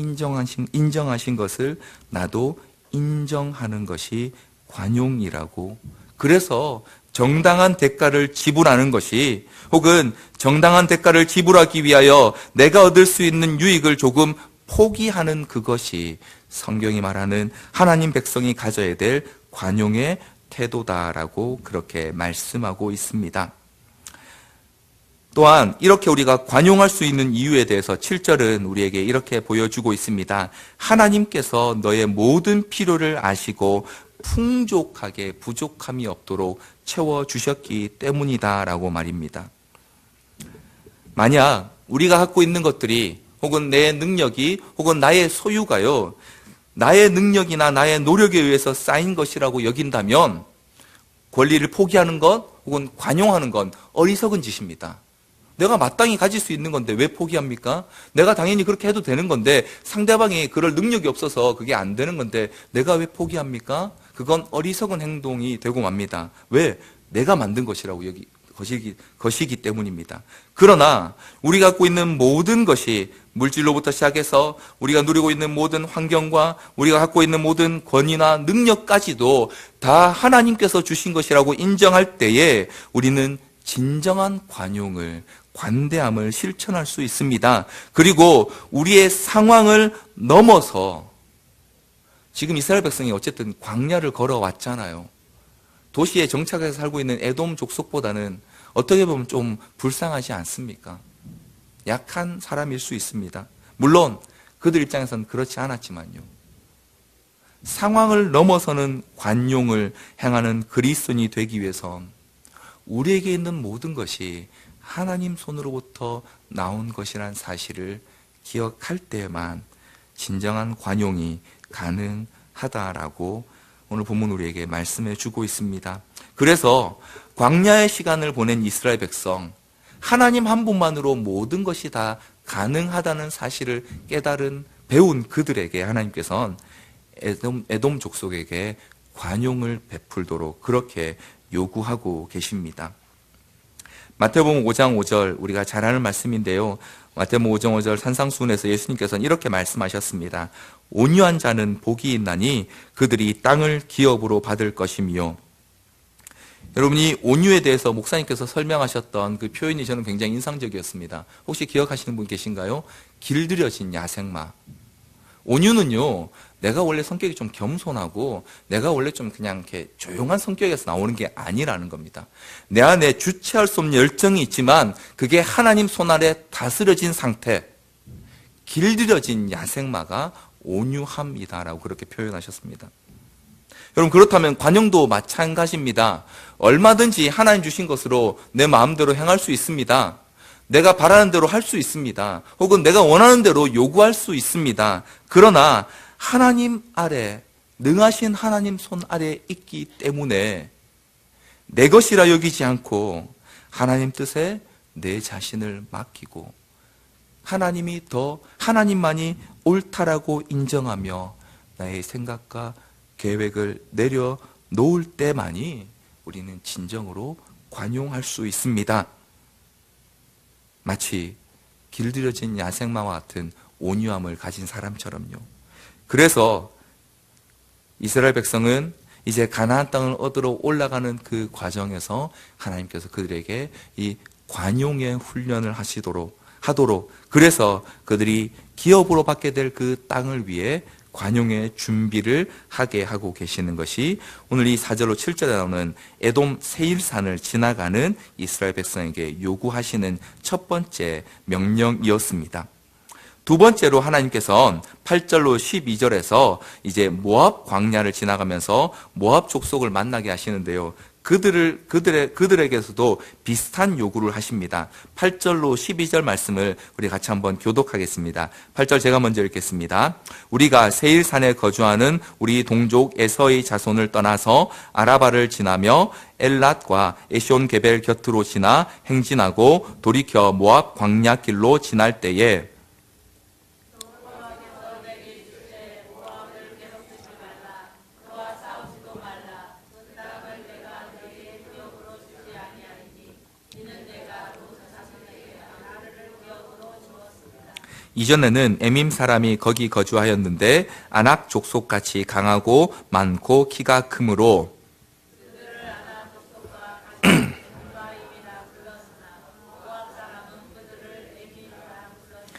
[SPEAKER 1] 인정하신 것을 나도 인정하는 것이 관용이라고. 그래서 정당한 대가를 지불하는 것이, 혹은 정당한 대가를 지불하기 위하여 내가 얻을 수 있는 유익을 조금 포기하는 그것이 성경이 말하는 하나님 백성이 가져야 될 관용의 태도다라고 그렇게 말씀하고 있습니다. 또한 이렇게 우리가 관용할 수 있는 이유에 대해서 7절은 우리에게 이렇게 보여주고 있습니다. 하나님께서 너의 모든 필요를 아시고 풍족하게 부족함이 없도록 채워주셨기 때문이다 라고 말입니다. 만약 우리가 갖고 있는 것들이, 혹은 내 능력이, 혹은 나의 소유가요, 나의 능력이나 나의 노력에 의해서 쌓인 것이라고 여긴다면 권리를 포기하는 것, 혹은 관용하는 건 어리석은 짓입니다. 내가 마땅히 가질 수 있는 건데 왜 포기합니까? 내가 당연히 그렇게 해도 되는 건데 상대방이 그럴 능력이 없어서 그게 안 되는 건데 내가 왜 포기합니까? 그건 어리석은 행동이 되고 맙니다. 왜? 내가 만든 것이라고 것이기 때문입니다. 그러나 우리가 갖고 있는 모든 것이 물질로부터 시작해서 우리가 누리고 있는 모든 환경과 우리가 갖고 있는 모든 권위나 능력까지도 다 하나님께서 주신 것이라고 인정할 때에 우리는 진정한 관용을, 관대함을 실천할 수 있습니다. 그리고 우리의 상황을 넘어서 지금 이스라엘 백성이 어쨌든 광야를 걸어왔잖아요. 도시에 정착해서 살고 있는 에돔 족속보다는 어떻게 보면 좀 불쌍하지 않습니까? 약한 사람일 수 있습니다. 물론 그들 입장에서는 그렇지 않았지만요. 상황을 넘어서는 관용을 행하는 그리스도인이 되기 위해선 우리에게 있는 모든 것이 하나님 손으로부터 나온 것이란 사실을 기억할 때에만 진정한 관용이 가능하다라고 오늘 본문 우리에게 말씀해 주고 있습니다. 그래서 광야의 시간을 보낸 이스라엘 백성, 하나님 한 분만으로 모든 것이 다 가능하다는 사실을 배운 그들에게 하나님께서는 에돔 족속에게 관용을 베풀도록 그렇게 요구하고 계십니다. 마태복음 5장 5절 우리가 잘 아는 말씀인데요. 마태복음 5장 5절 산상수훈에서 예수님께서는 이렇게 말씀하셨습니다. 온유한 자는 복이 있나니 그들이 땅을 기업으로 받을 것이며. 여러분이 온유에 대해서 목사님께서 설명하셨던 그 표현이 저는 굉장히 인상적이었습니다. 혹시 기억하시는 분 계신가요? 길들여진 야생마. 온유는요, 내가 원래 성격이 좀 겸손하고 내가 원래 좀 그냥 이렇게 조용한 성격에서 나오는 게 아니라는 겁니다. 내 안에 주체할 수 없는 열정이 있지만 그게 하나님 손 아래 다스려진 상태, 길들여진 야생마가 온유함이다라고 그렇게 표현하셨습니다. 여러분, 그렇다면 관용도 마찬가지입니다. 얼마든지 하나님 주신 것으로 내 마음대로 행할 수 있습니다. 내가 바라는 대로 할 수 있습니다. 혹은 내가 원하는 대로 요구할 수 있습니다. 그러나 하나님 아래, 능하신 하나님 손 아래 있기 때문에 내 것이라 여기지 않고 하나님 뜻에 내 자신을 맡기고 하나님만이 옳다라고 인정하며 나의 생각과 계획을 내려놓을 때만이 우리는 진정으로 관용할 수 있습니다. 마치 길들여진 야생마와 같은 온유함을 가진 사람처럼요. 그래서 이스라엘 백성은 이제 가나안 땅을 얻으러 올라가는 그 과정에서 하나님께서 그들에게 이 관용의 훈련을 하도록 그래서 그들이 기업으로 받게 될 그 땅을 위해 관용의 준비를 하게 하고 계시는 것이 오늘 이 4절로 7절에 나오는 에돔 세일산을 지나가는 이스라엘 백성에게 요구하시는 첫 번째 명령이었습니다. 두 번째로 하나님께서는 8절로 12절에서 이제 모압 광야를 지나가면서 모압 족속을 만나게 하시는데요. 그들에게서도 비슷한 요구를 하십니다. 8절로 12절 말씀을 우리 같이 한번 교독하겠습니다. 8절 제가 먼저 읽겠습니다. 우리가 세일산에 거주하는 우리 동족 에서의 자손을 떠나서 아라바를 지나며 엘랏과 에시온게벨 곁으로 지나 행진하고 돌이켜 모압 광야길로 지날 때에 이전에는 에밈 사람이 거기 거주하였는데 아낙 족속같이 강하고 많고 키가 크므로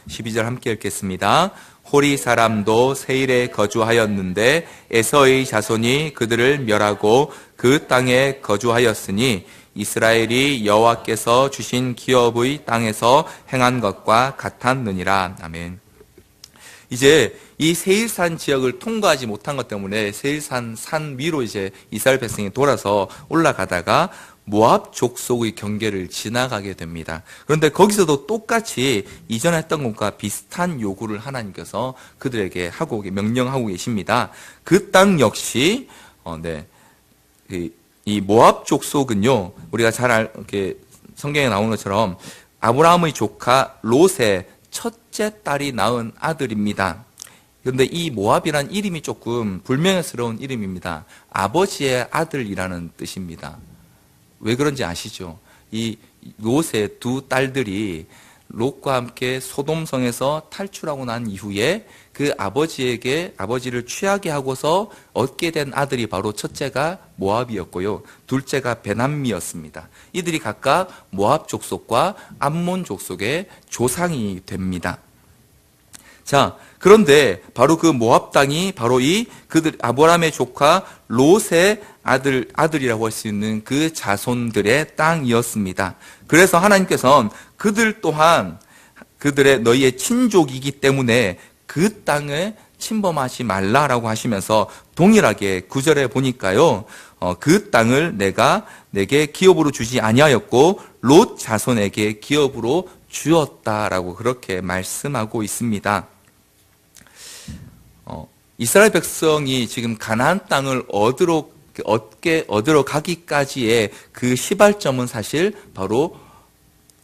[SPEAKER 1] 12절 함께 읽겠습니다. 호리 사람도 세일에 거주하였는데 에서의 자손이 그들을 멸하고 그 땅에 거주하였으니 이스라엘이 여호와께서 주신 기업의 땅에서 행한 것과 같았느니라. 아멘. 이제 이 세일산 지역을 통과하지 못한 것 때문에 세일산 산 위로 이제 이스라엘 백성이 돌아서 올라가다가 모압 족속의 경계를 지나가게 됩니다. 그런데 거기서도 똑같이 이전에 했던 것과 비슷한 요구를 하나님께서 그들에게 명령하고 계십니다. 그 땅 역시 이 모압 족속은요, 우리가 이렇게 성경에 나오는 것처럼 아브라함의 조카 롯의 첫째 딸이 낳은 아들입니다. 그런데 이 모압이란 이름이 조금 불명예스러운 이름입니다. 아버지의 아들이라는 뜻입니다. 왜 그런지 아시죠? 이 롯의 두 딸들이 롯과 함께 소돔성에서 탈출하고 난 이후에 그 아버지를 취하게 하고서 얻게 된 아들이 바로 첫째가 모압이었고요. 둘째가 베남미였습니다. 이들이 각각 모압 족속과 암몬 족속의 조상이 됩니다. 자, 그런데 바로 그 모압 땅이 바로 아브라함의 조카 롯의 아들이라고 할 수 있는 그 자손들의 땅이었습니다. 그래서 하나님께서는 그들 또한 너희의 친족이기 때문에 그 땅을 침범하지 말라라고 하시면서 동일하게 9절에 보니까요, 그 땅을 내가 내게 기업으로 주지 아니하였고 롯 자손에게 기업으로 주었다라고 그렇게 말씀하고 있습니다. 이스라엘 백성이 지금 가나안 땅을 얻으러 가기까지의 그 시발점은 사실 바로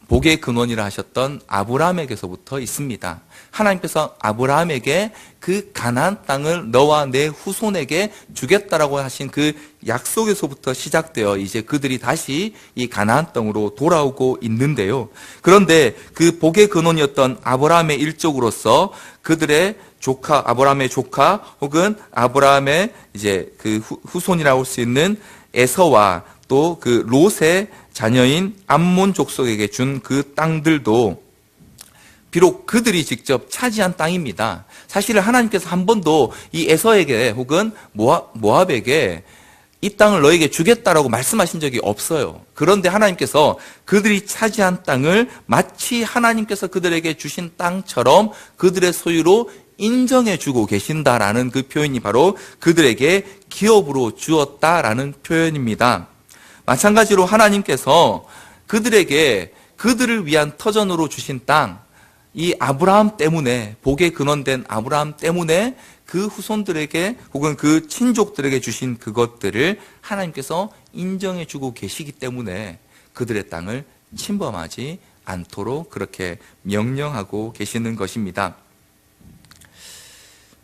[SPEAKER 1] 복의 근원이라 하셨던 아브라함에게서부터 있습니다. 하나님께서 아브라함에게 그 가나안 땅을 너와 내 후손에게 주겠다라고 하신 그 약속에서부터 시작되어 이제 그들이 다시 이 가나안 땅으로 돌아오고 있는데요. 그런데 그 복의 근원이었던 아브라함의 일족으로서 그들의 아브라함의 조카 혹은 아브라함의 이제 그 후손이라고 할 수 있는 에서와 또 그 롯의 자녀인 암몬 족속에게 준 그 땅들도 비록 그들이 직접 차지한 땅입니다. 사실 하나님께서 한 번도 이 에서에게 혹은 모압에게 이 땅을 너에게 주겠다라고 말씀하신 적이 없어요. 그런데 하나님께서 그들이 차지한 땅을 마치 하나님께서 그들에게 주신 땅처럼 그들의 소유로 인정해주고 계신다라는 그 표현이 바로 그들에게 기업으로 주었다라는 표현입니다. 마찬가지로 하나님께서 그들을 위한 터전으로 주신 땅, 이 아브라함 때문에, 복의 근원된 아브라함 때문에 그 후손들에게 혹은 그 친족들에게 주신 그것들을 하나님께서 인정해주고 계시기 때문에 그들의 땅을 침범하지 않도록 그렇게 명령하고 계시는 것입니다.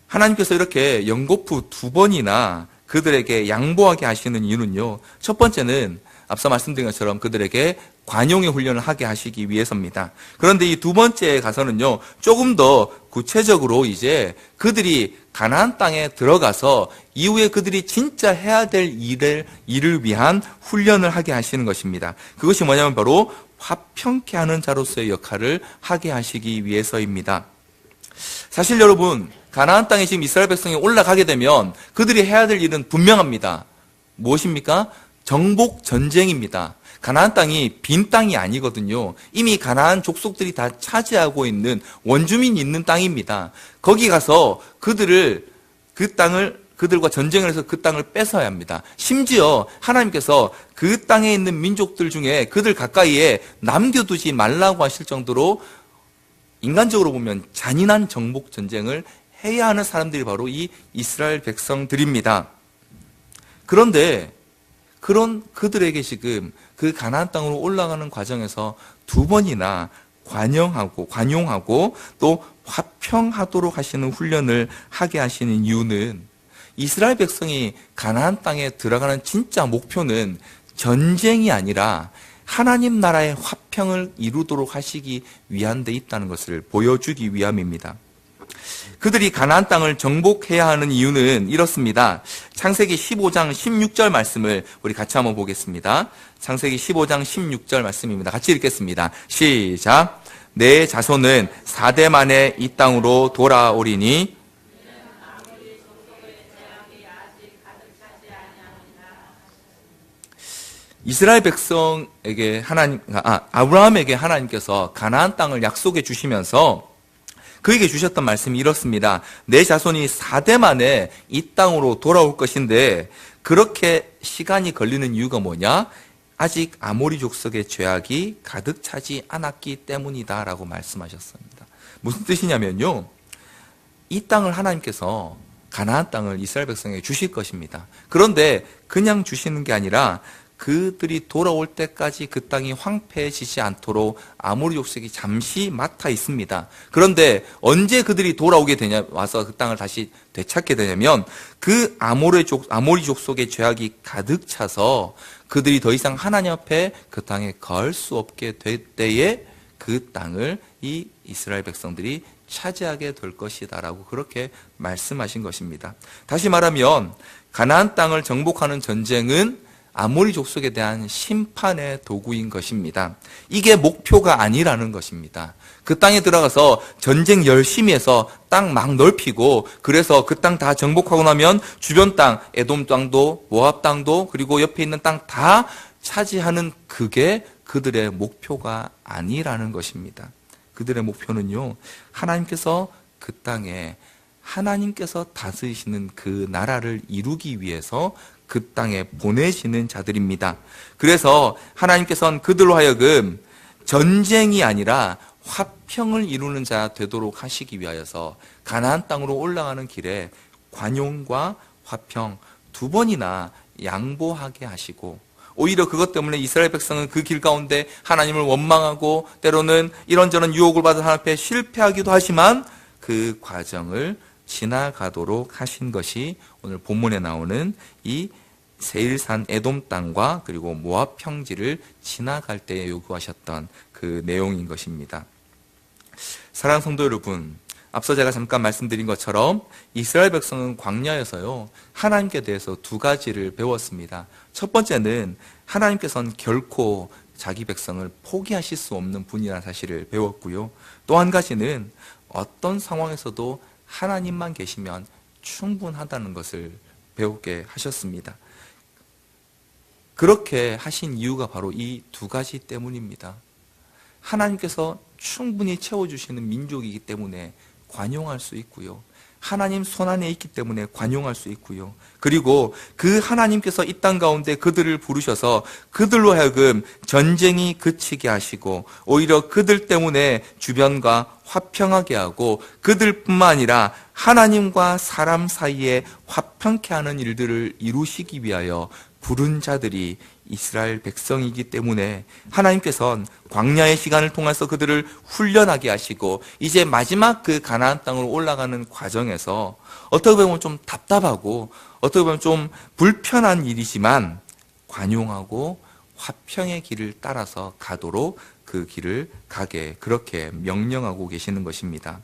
[SPEAKER 1] 하나님께서 이렇게 연거푸 2번이나 그들에게 양보하게 하시는 이유는요, 첫 번째는 앞서 말씀드린 것처럼 그들에게 관용의 훈련을 하게 하시기 위해서입니다. 그런데 이 두 번째에 가서는요, 조금 더 구체적으로 이제 그들이 가나안 땅에 들어가서 이후에 그들이 진짜 해야 될 일을 위한 훈련을 하게 하시는 것입니다. 그것이 뭐냐면 바로 화평케 하는 자로서의 역할을 하게 하시기 위해서입니다. 사실 여러분, 가나안 땅에 지금 이스라엘 백성이 올라가게 되면 그들이 해야 될 일은 분명합니다. 무엇입니까? 정복 전쟁입니다. 가나안 땅이 빈 땅이 아니거든요. 이미 가나안 족속들이 다 차지하고 있는 원주민이 있는 땅입니다. 거기 가서 그들과 전쟁을 해서 그 땅을 뺏어야 합니다. 심지어 하나님께서 그 땅에 있는 민족들 중에 그들 가까이에 남겨두지 말라고 하실 정도로 인간적으로 보면 잔인한 정복 전쟁을 해야 하는 사람들이 바로 이 이스라엘 백성들입니다. 그런데 그런 그들에게 지금 그 가나안 땅으로 올라가는 과정에서 2번이나 관용하고 또 화평하도록 하시는 훈련을 하게 하시는 이유는 이스라엘 백성이 가나안 땅에 들어가는 진짜 목표는 전쟁이 아니라 하나님 나라의 화평을 이루도록 하시기 위한 데 있다는 것을 보여주기 위함입니다. 그들이 가나안 땅을 정복해야 하는 이유는 이렇습니다. 창세기 15장 16절 말씀을 우리 같이 한번 보겠습니다. 창세기 15장 16절 말씀입니다. 같이 읽겠습니다. 시작. 내 자손은 4대 만에 이 땅으로 돌아오리니 이스라엘 백성에게 아브라함에게 하나님께서 가나안 땅을 약속해 주시면서 그에게 주셨던 말씀이 이렇습니다. 내 자손이 4대 만에 이 땅으로 돌아올 것인데 그렇게 시간이 걸리는 이유가 뭐냐? 아직 아모리 족속의 죄악이 가득 차지 않았기 때문이다 라고 말씀하셨습니다. 무슨 뜻이냐면요, 이 땅을 하나님께서 가나안 땅을 이스라엘 백성에게 주실 것입니다. 그런데 그냥 주시는 게 아니라 그들이 돌아올 때까지 그 땅이 황폐해지지 않도록 아모리 족속이 잠시 맡아 있습니다. 그런데 언제 그들이 돌아오게 되냐, 와서 그 땅을 다시 되찾게 되냐면 그 아모리 족속의 죄악이 가득 차서 그들이 더 이상 하나님 앞에 그 땅에 거할 수 없게 될 때에 그 땅을 이 이스라엘 백성들이 차지하게 될 것이다라고 그렇게 말씀하신 것입니다. 다시 말하면 가나안 땅을 정복하는 전쟁은 아모리 족속에 대한 심판의 도구인 것입니다. 이게 목표가 아니라는 것입니다. 그 땅에 들어가서 전쟁 열심히 해서 땅 막 넓히고 그래서 그 땅 다 정복하고 나면 주변 땅, 에돔 땅도 모압 땅도 그리고 옆에 있는 땅 다 차지하는 그게 그들의 목표가 아니라는 것입니다. 그들의 목표는요, 하나님께서 그 땅에 하나님께서 다스리시는 그 나라를 이루기 위해서 그 땅에 보내시는 자들입니다. 그래서 하나님께서는 그들로 하여금 전쟁이 아니라 화평을 이루는 자 되도록 하시기 위하여서 가나안 땅으로 올라가는 길에 관용과 화평 두 번이나 양보하게 하시고, 오히려 그것 때문에 이스라엘 백성은 그 길 가운데 하나님을 원망하고 때로는 이런저런 유혹을 받아 하나님 앞에 실패하기도 하지만 그 과정을 지나가도록 하신 것이 오늘 본문에 나오는 이 세일산 에돔 땅과 그리고 모압 평지를 지나갈 때에 요구하셨던 그 내용인 것입니다. 사랑하는 성도 여러분, 앞서 제가 잠깐 말씀드린 것처럼 이스라엘 백성은 광야에서요, 하나님께 대해서 두 가지를 배웠습니다. 첫 번째는 하나님께서는 결코 자기 백성을 포기하실 수 없는 분이라는 사실을 배웠고요. 또 한 가지는 어떤 상황에서도 하나님만 계시면 충분하다는 것을 배우게 하셨습니다. 그렇게 하신 이유가 바로 이 두 가지 때문입니다. 하나님께서 충분히 채워주시는 민족이기 때문에 관용할 수 있고요. 하나님 손안에 있기 때문에 관용할 수 있고요. 그리고 그 하나님께서 이 땅 가운데 그들을 부르셔서 그들로 하여금 전쟁이 그치게 하시고 오히려 그들 때문에 주변과 화평하게 하고 그들뿐만 아니라 하나님과 사람 사이에 화평케 하는 일들을 이루시기 위하여 부른 자들이 이스라엘 백성이기 때문에 하나님께서는 광야의 시간을 통해서 그들을 훈련하게 하시고 이제 마지막 그 가나안 땅으로 올라가는 과정에서 어떻게 보면 좀 답답하고 어떻게 보면 좀 불편한 일이지만 관용하고 화평의 길을 따라서 가도록 그 길을 가게 그렇게 명령하고 계시는 것입니다.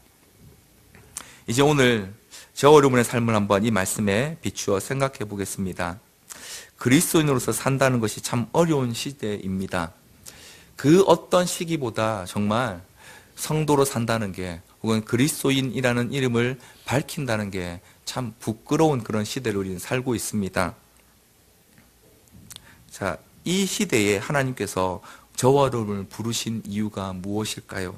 [SPEAKER 1] 이제 오늘 저와 여러분의 삶을 한번 이 말씀에 비추어 생각해 보겠습니다. 그리스도인으로서 산다는 것이 참 어려운 시대입니다. 그 어떤 시기보다 정말 성도로 산다는 게 혹은 그리스도인이라는 이름을 밝힌다는 게 참 부끄러운 그런 시대를 우리는 살고 있습니다. 자, 이 시대에 하나님께서 저와 여러분을 부르신 이유가 무엇일까요?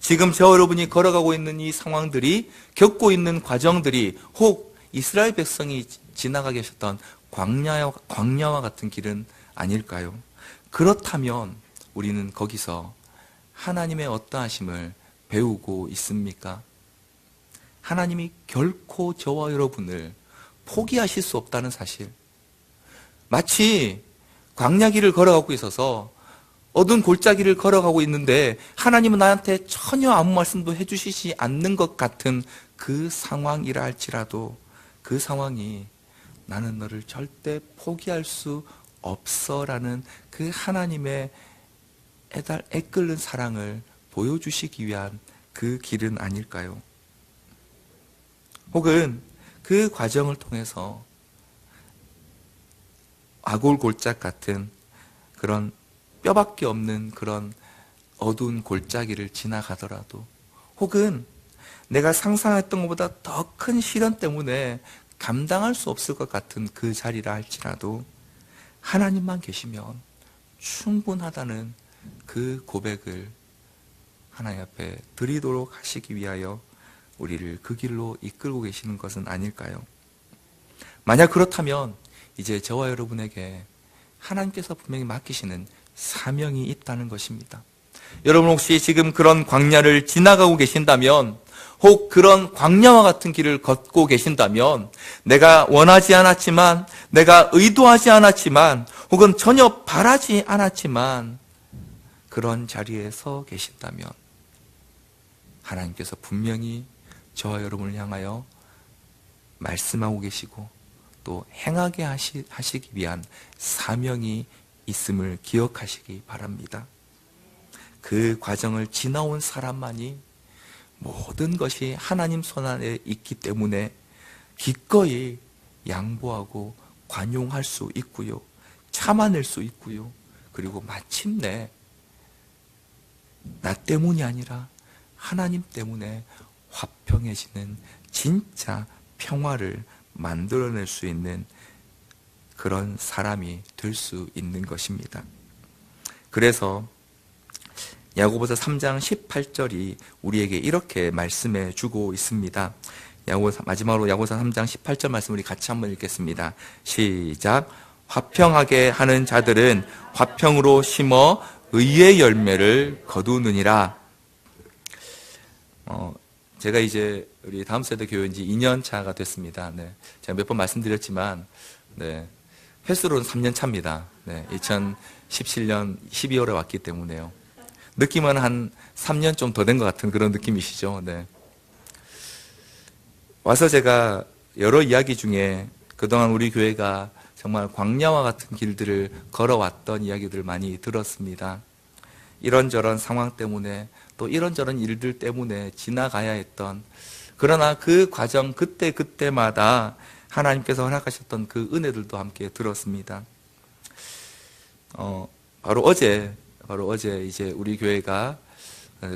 [SPEAKER 1] 지금 저와 여러분이 걸어가고 있는 이 상황들이 겪고 있는 과정들이 혹 이스라엘 백성이 지나가 계셨던 광야와 같은 길은 아닐까요? 그렇다면 우리는 거기서 하나님의 어떠하심을 배우고 있습니까? 하나님이 결코 저와 여러분을 포기하실 수 없다는 사실. 마치 광야길을 걸어가고 있어서 어두운 골짜기를 걸어가고 있는데 하나님은 나한테 전혀 아무 말씀도 해주시지 않는 것 같은 그 상황이라 할지라도 그 상황이 나는 너를 절대 포기할 수 없어라는 그 하나님의 애끓는 사랑을 보여주시기 위한 그 길은 아닐까요? 혹은 그 과정을 통해서 아골골짝 같은 그런 뼈밖에 없는 그런 어두운 골짜기를 지나가더라도 혹은 내가 상상했던 것보다 더 큰 시련 때문에 감당할 수 없을 것 같은 그 자리라 할지라도 하나님만 계시면 충분하다는 그 고백을 하나님 앞에 드리도록 하시기 위하여 우리를 그 길로 이끌고 계시는 것은 아닐까요? 만약 그렇다면 이제 저와 여러분에게 하나님께서 분명히 맡기시는 사명이 있다는 것입니다. 여러분 혹시 지금 그런 광야를 지나가고 계신다면 혹 그런 광야와 같은 길을 걷고 계신다면, 내가 원하지 않았지만, 내가 의도하지 않았지만, 혹은 전혀 바라지 않았지만 그런 자리에 서 계신다면 하나님께서 분명히 저와 여러분을 향하여 말씀하고 계시고 또 행하게 하시기 위한 사명이 있음을 기억하시기 바랍니다. 그 과정을 지나온 사람만이 모든 것이 하나님 손안에 있기 때문에 기꺼이 양보하고 관용할 수 있고요, 참아낼 수 있고요, 그리고 마침내 나 때문이 아니라 하나님 때문에 화평해지는 진짜 평화를 만들어낼 수 있는 그런 사람이 될 수 있는 것입니다. 그래서 야고보서 3장 18절이 우리에게 이렇게 말씀해 주고 있습니다. 마지막으로 야고보서 3장 18절 말씀 우리 같이 한번 읽겠습니다. 시작. 화평하게 하는 자들은 화평으로 심어 의의 열매를 거두느니라. 제가 이제 우리 다음 세대 교회인 지 2년 차가 됐습니다. 네. 제가 몇 번 말씀드렸지만, 네. 횟수로는 3년 차입니다. 네. 2017년 12월에 왔기 때문에요. 느낌은 한 3년 좀 더 된 것 같은 그런 느낌이시죠? 네. 와서 제가 여러 이야기 중에 그동안 우리 교회가 정말 광야와 같은 길들을 걸어왔던 이야기들을 많이 들었습니다. 이런저런 상황 때문에 또 이런저런 일들 때문에 지나가야 했던, 그러나 그 과정 그때마다 하나님께서 허락하셨던 그 은혜들도 함께 들었습니다. 바로 어제 이제 우리 교회가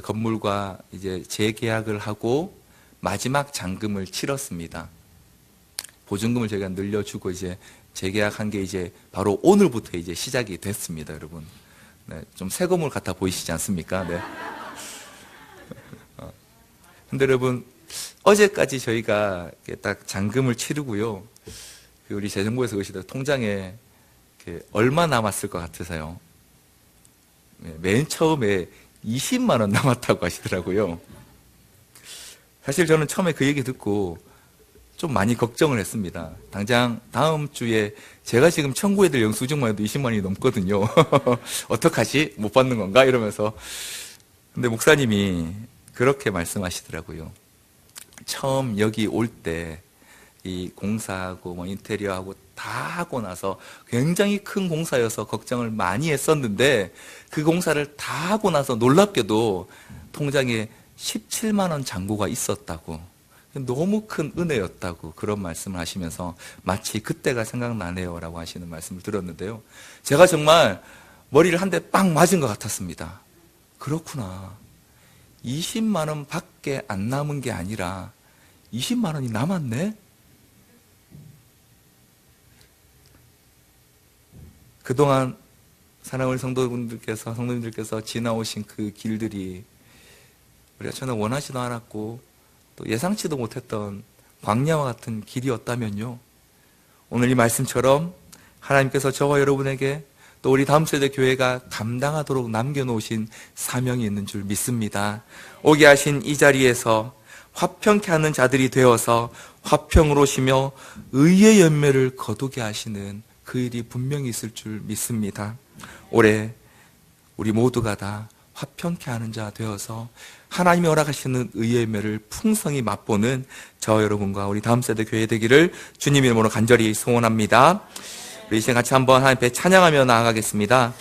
[SPEAKER 1] 건물과 이제 재계약을 하고 마지막 잔금을 치렀습니다. 보증금을 저희가 늘려주고 이제 재계약한 게 이제 바로 오늘부터 이제 시작이 됐습니다, 여러분. 네, 좀 새 건물 같아 보이시지 않습니까? 네. 근데 여러분, 어제까지 저희가 딱 잔금을 치르고요, 우리 재정부에서 오시던 통장에 얼마 남았을 것 같으세요? 맨 처음에 20만 원 남았다고 하시더라고요. 사실 저는 처음에 그 얘기 듣고 좀 많이 걱정을 했습니다. 당장 다음 주에 제가 지금 청구해야 될 영수증만 해도 20만 원이 넘거든요. 어떡하지? 못 받는 건가? 이러면서. 근데 목사님이 그렇게 말씀하시더라고요. 처음 여기 올 때 이 공사하고 뭐 인테리어하고 다 하고 나서 굉장히 큰 공사여서 걱정을 많이 했었는데, 그 공사를 다 하고 나서 놀랍게도 통장에 17만 원 잔고가 있었다고, 너무 큰 은혜였다고 그런 말씀을 하시면서 마치 그때가 생각나네요 라고 하시는 말씀을 들었는데요, 제가 정말 머리를 한 대 빵 맞은 것 같았습니다. 그렇구나, 20만 원 밖에 안 남은 게 아니라 20만 원이 남았네? 그동안 사랑하는 성도님들께서 지나오신 그 길들이 우리가 전혀 원하지도 않았고 또 예상치도 못했던 광야와 같은 길이었다면요, 오늘 이 말씀처럼 하나님께서 저와 여러분에게 또 우리 다음 세대 교회가 감당하도록 남겨놓으신 사명이 있는 줄 믿습니다. 오게 하신 이 자리에서 화평케 하는 자들이 되어서 화평으로 쉬며 의의 열매를 거두게 하시는 그 일이 분명히 있을 줄 믿습니다. 올해 우리 모두가 다 화평케 하는 자 되어서 하나님이 허락하시는 의의 열매를 풍성히 맛보는 저와 여러분과 우리 다음 세대 교회 되기를 주님 이름으로 간절히 소원합니다. 우리 이제 같이 한번 하나님 앞에 찬양하며 나아가겠습니다.